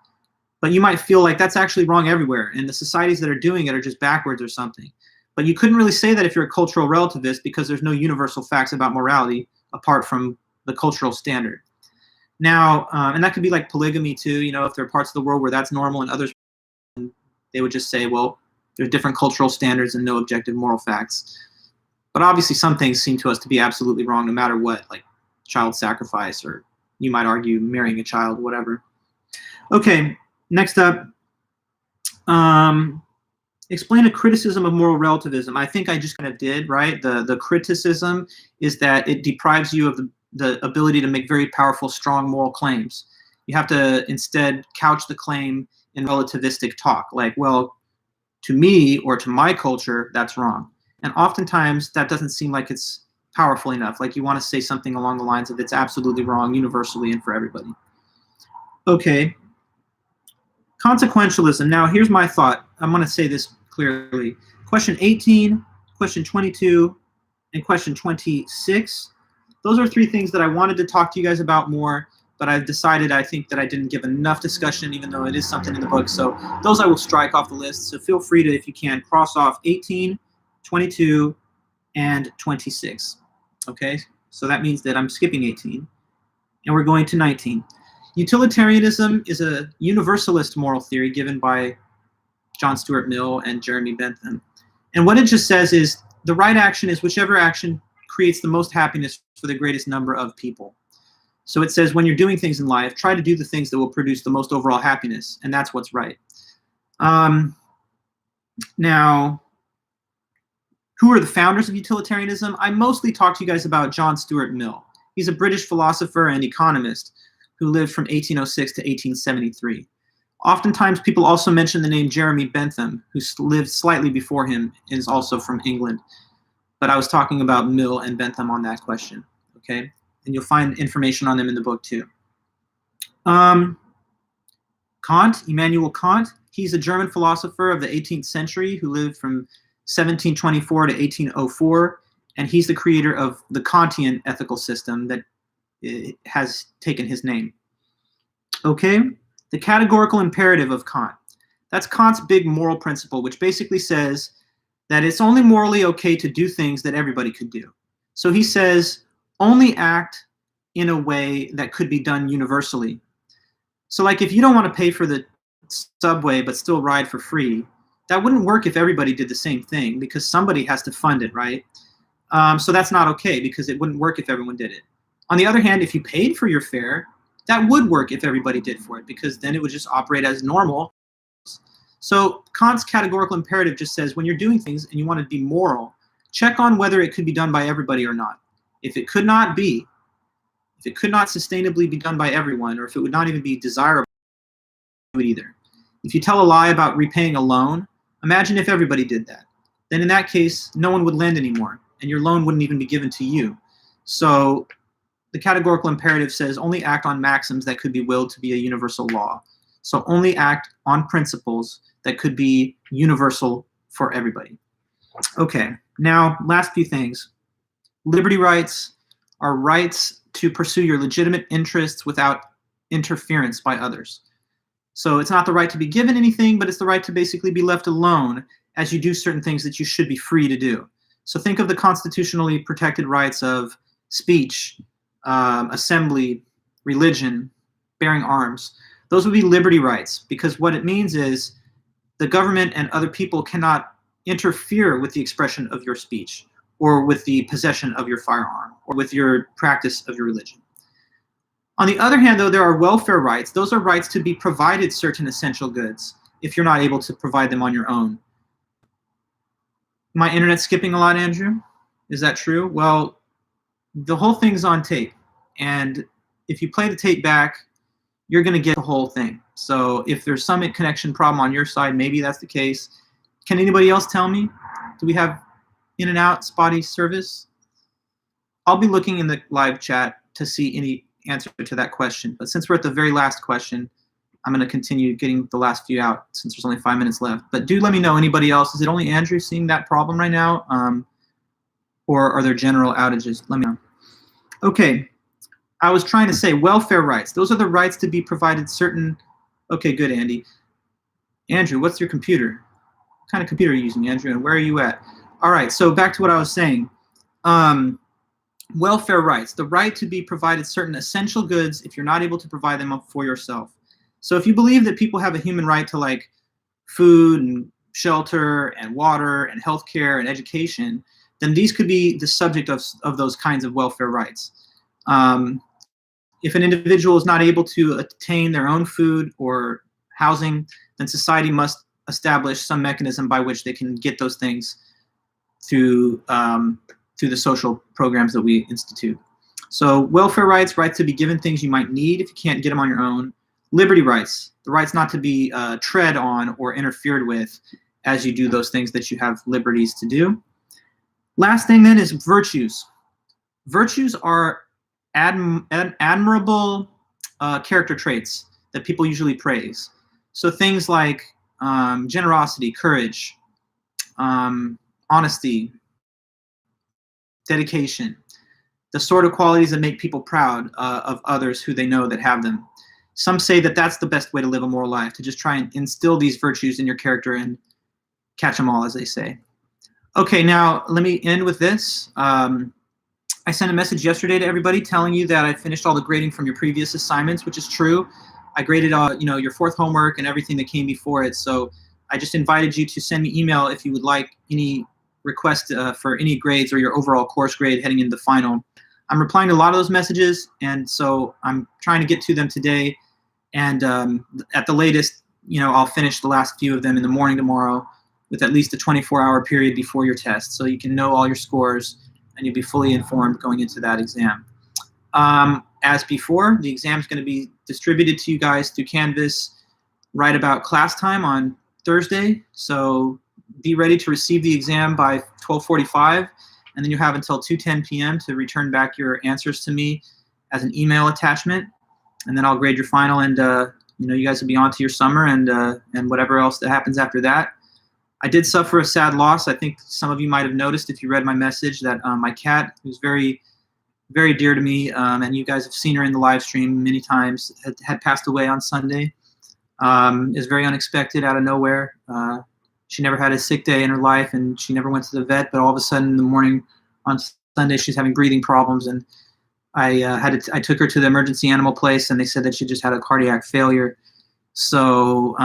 But you might feel like that's actually wrong everywhere, and the societies that are doing it are just backwards or something. But you couldn't really say that if you're a cultural relativist, because there's no universal facts about morality apart from the cultural standard. Now, and that could be like polygamy too, you know, if there are parts of the world where that's normal and others, they would just say, well, there's different cultural standards and no objective moral facts. But obviously some things seem to us to be absolutely wrong no matter what, like child sacrifice, or you might argue marrying a child, whatever. Okay, next up, explain a criticism of moral relativism. I think I just kind of did, right? The criticism is that it deprives you of the ability to make very powerful, strong moral claims. You have to instead couch the claim in relativistic talk, like, well, to me or to my culture, that's wrong. And oftentimes that doesn't seem like it's powerful enough. Like you want to say something along the lines of it's absolutely wrong universally and for everybody. Okay. Consequentialism. Now here's my thought. I'm going to say this clearly. Question 18, question 22, and question 26. Those are three things that I wanted to talk to you guys about more, but I've decided I think that I didn't give enough discussion, even though it is something in the book. So those I will strike off the list. So feel free to, if you can, cross off 18, 22, and 26. Okay, so that means that I'm skipping 18, and we're going to 19. Utilitarianism is a universalist moral theory given by John Stuart Mill and Jeremy Bentham. And what it just says is the right action is whichever action creates the most happiness for the greatest number of people. So it says when you're doing things in life, try to do the things that will produce the most overall happiness, and that's what's right. Now, who are the founders of utilitarianism? I mostly talk to you guys about John Stuart Mill. He's a British philosopher and economist who lived from 1806 to 1873. Oftentimes, people also mention the name Jeremy Bentham, who lived slightly before him and is also from England. But I was talking about Mill and Bentham on that question, okay? And you'll find information on them in the book too. Kant, Immanuel Kant, he's a German philosopher of the 18th century who lived from 1724 to 1804, and he's the creator of the Kantian ethical system that has taken his name. Okay, the categorical imperative of Kant. That's Kant's big moral principle, which basically says that it's only morally okay to do things that everybody could do. So he says, only act in a way that could be done universally. So like if you don't want to pay for the subway but still ride for free, that wouldn't work if everybody did the same thing because somebody has to fund it, right? So that's not okay because it wouldn't work if everyone did it. On the other hand, if you paid for your fare, that would work if everybody did for it because then it would just operate as normal. So Kant's categorical imperative just says when you're doing things and you want to be moral, check on whether it could be done by everybody or not. If it could not be, if it could not sustainably be done by everyone, or if it would not even be desirable, do it either. If you tell a lie about repaying a loan, imagine if everybody did that. Then in that case, no one would lend anymore, and your loan wouldn't even be given to you. So the categorical imperative says only act on maxims that could be willed to be a universal law. So only act on principles that could be universal for everybody. Okay, now last few things. Liberty rights are rights to pursue your legitimate interests without interference by others. So it's not the right to be given anything, but it's the right to basically be left alone as you do certain things that you should be free to do. So think of the constitutionally protected rights of speech, assembly, religion, bearing arms. Those would be liberty rights because what it means is the government and other people cannot interfere with the expression of your speech or with the possession of your firearm or with your practice of your religion. On the other hand, though, there are welfare rights. Those are rights to be provided certain essential goods if you're not able to provide them on your own. My internet skipping a lot, Andrew? Is that true? Well, the whole thing's on tape. And if you play the tape back, you're going to get the whole thing. So if there's some connection problem on your side, maybe that's the case. Can anybody else tell me? Do we have in and out spotty service? I'll be looking in the live chat to see any answer to that question. But since we're at the very last question, I'm going to continue getting the last few out since there's only 5 minutes left. But do let me know, anybody else. Is it only Andrew seeing that problem right now? Or are there general outages? Let me know. Okay, I was trying to say welfare rights. Those are the rights to be provided certain. Okay, good, Andy. Andrew, what's your computer? What kind of computer are you using, Andrew, and where are you at? All right, so back to what I was saying. Welfare rights, the right to be provided certain essential goods if you're not able to provide them for yourself. So if you believe that people have a human right to like food and shelter and water and healthcare and education, then these could be the subject of those kinds of welfare rights. If an individual is not able to attain their own food or housing, then society must establish some mechanism by which they can get those things through the social programs that we institute. So welfare rights, right to be given things you might need if you can't get them on your own. Liberty rights, the rights not to be tread on or interfered with as you do those things that you have liberties to do. Last thing then is virtues. Virtues are admirable character traits that people usually praise. So things like generosity, courage, honesty, dedication, the sort of qualities that make people proud of others who they know that have them. Some say that that's the best way to live a moral life, to just try and instill these virtues in your character and catch them all, as they say. Okay, now let me end with this. I sent a message yesterday to everybody telling you that I finished all the grading from your previous assignments, which is true. I graded your fourth homework and everything that came before it. So I just invited you to send me email if you would like any request for any grades or your overall course grade heading into the final. I'm replying to a lot of those messages, and so I'm trying to get to them today. And at the latest, I'll finish the last few of them in the morning tomorrow with at least a 24-hour period before your test, so you can know all your scores and you'll be fully informed going into that exam. As before, the exam is going to be distributed to you guys through Canvas right about class time on Thursday. So be ready to receive the exam by 12:45, and then you have until 2:10 p.m. to return back your answers to me as an email attachment, and then I'll grade your final, and you guys will be on to your summer and whatever else that happens after that. I did suffer a sad loss. I think some of you might have noticed if you read my message that my cat, who's very, very dear to me, and you guys have seen her in the live stream many times, had passed away on Sunday. Is very unexpected, out of nowhere. She never had a sick day in her life, and she never went to the vet, but all of a sudden in the morning on Sunday she's having breathing problems, and I took her to the emergency animal place, and they said that she just had a cardiac failure. So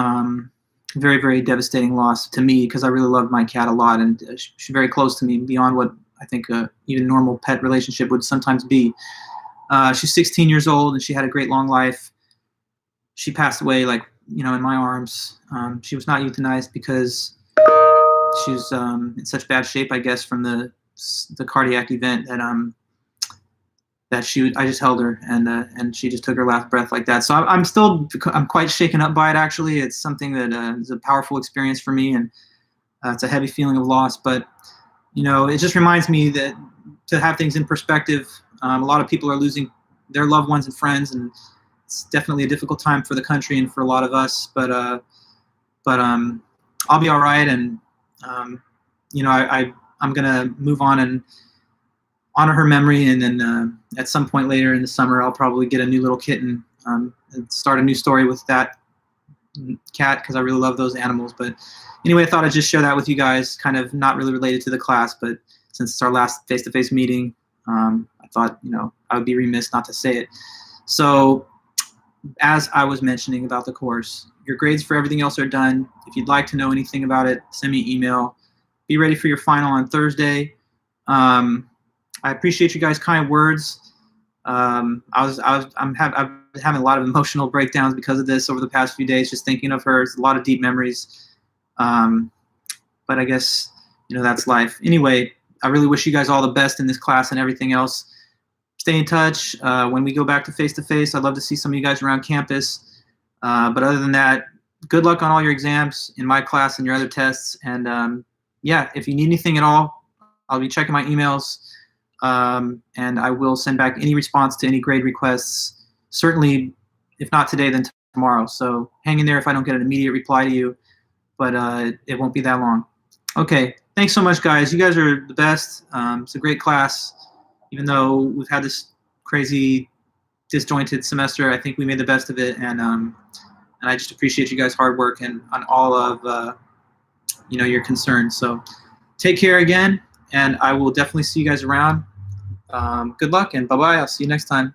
very, very devastating loss to me, because I really loved my cat a lot, and she's very close to me beyond what I think even normal pet relationship would sometimes be. She's 16 years old, and she had a great long life. She passed away in my arms. She was not euthanized because she was in such bad shape, I guess, from the cardiac event that I just held her, and she just took her last breath like that. So I'm quite shaken up by it, actually. It's something that is a powerful experience for me, and it's a heavy feeling of loss. But it just reminds me that to have things in perspective. A lot of people are losing their loved ones and friends, and it's definitely a difficult time for the country and for a lot of us. But I'll be all right, and I'm gonna move on and honor her memory, and then at some point later in the summer, I'll probably get a new little kitten and start a new story with that cat, because I really love those animals. But anyway, I thought I'd just share that with you guys, kind of not really related to the class, but since it's our last face-to-face meeting, I thought I would be remiss not to say it. So as I was mentioning about the course, your grades for everything else are done. If you'd like to know anything about it, send me an email. Be ready for your final on Thursday. I appreciate you guys' kind words. I've been having a lot of emotional breakdowns because of this over the past few days, just thinking of her. It's a lot of deep memories. But I guess, that's life. Anyway, I really wish you guys all the best in this class and everything else. Stay in touch. When we go back to face-to-face, I'd love to see some of you guys around campus. But other than that, good luck on all your exams in my class and your other tests. And yeah, if you need anything at all, I'll be checking my emails. and I will send back any response to any grade requests, certainly, if not today, then tomorrow. So hang in there if I don't get an immediate reply to you, but it won't be that long. Okay, thanks so much, guys. You guys are the best. It's a great class. Even though we've had this crazy, disjointed semester, I think we made the best of it, and I just appreciate you guys' hard work and on all of your concerns. So take care again, and I will definitely see you guys around. Good luck, and bye-bye. I'll see you next time.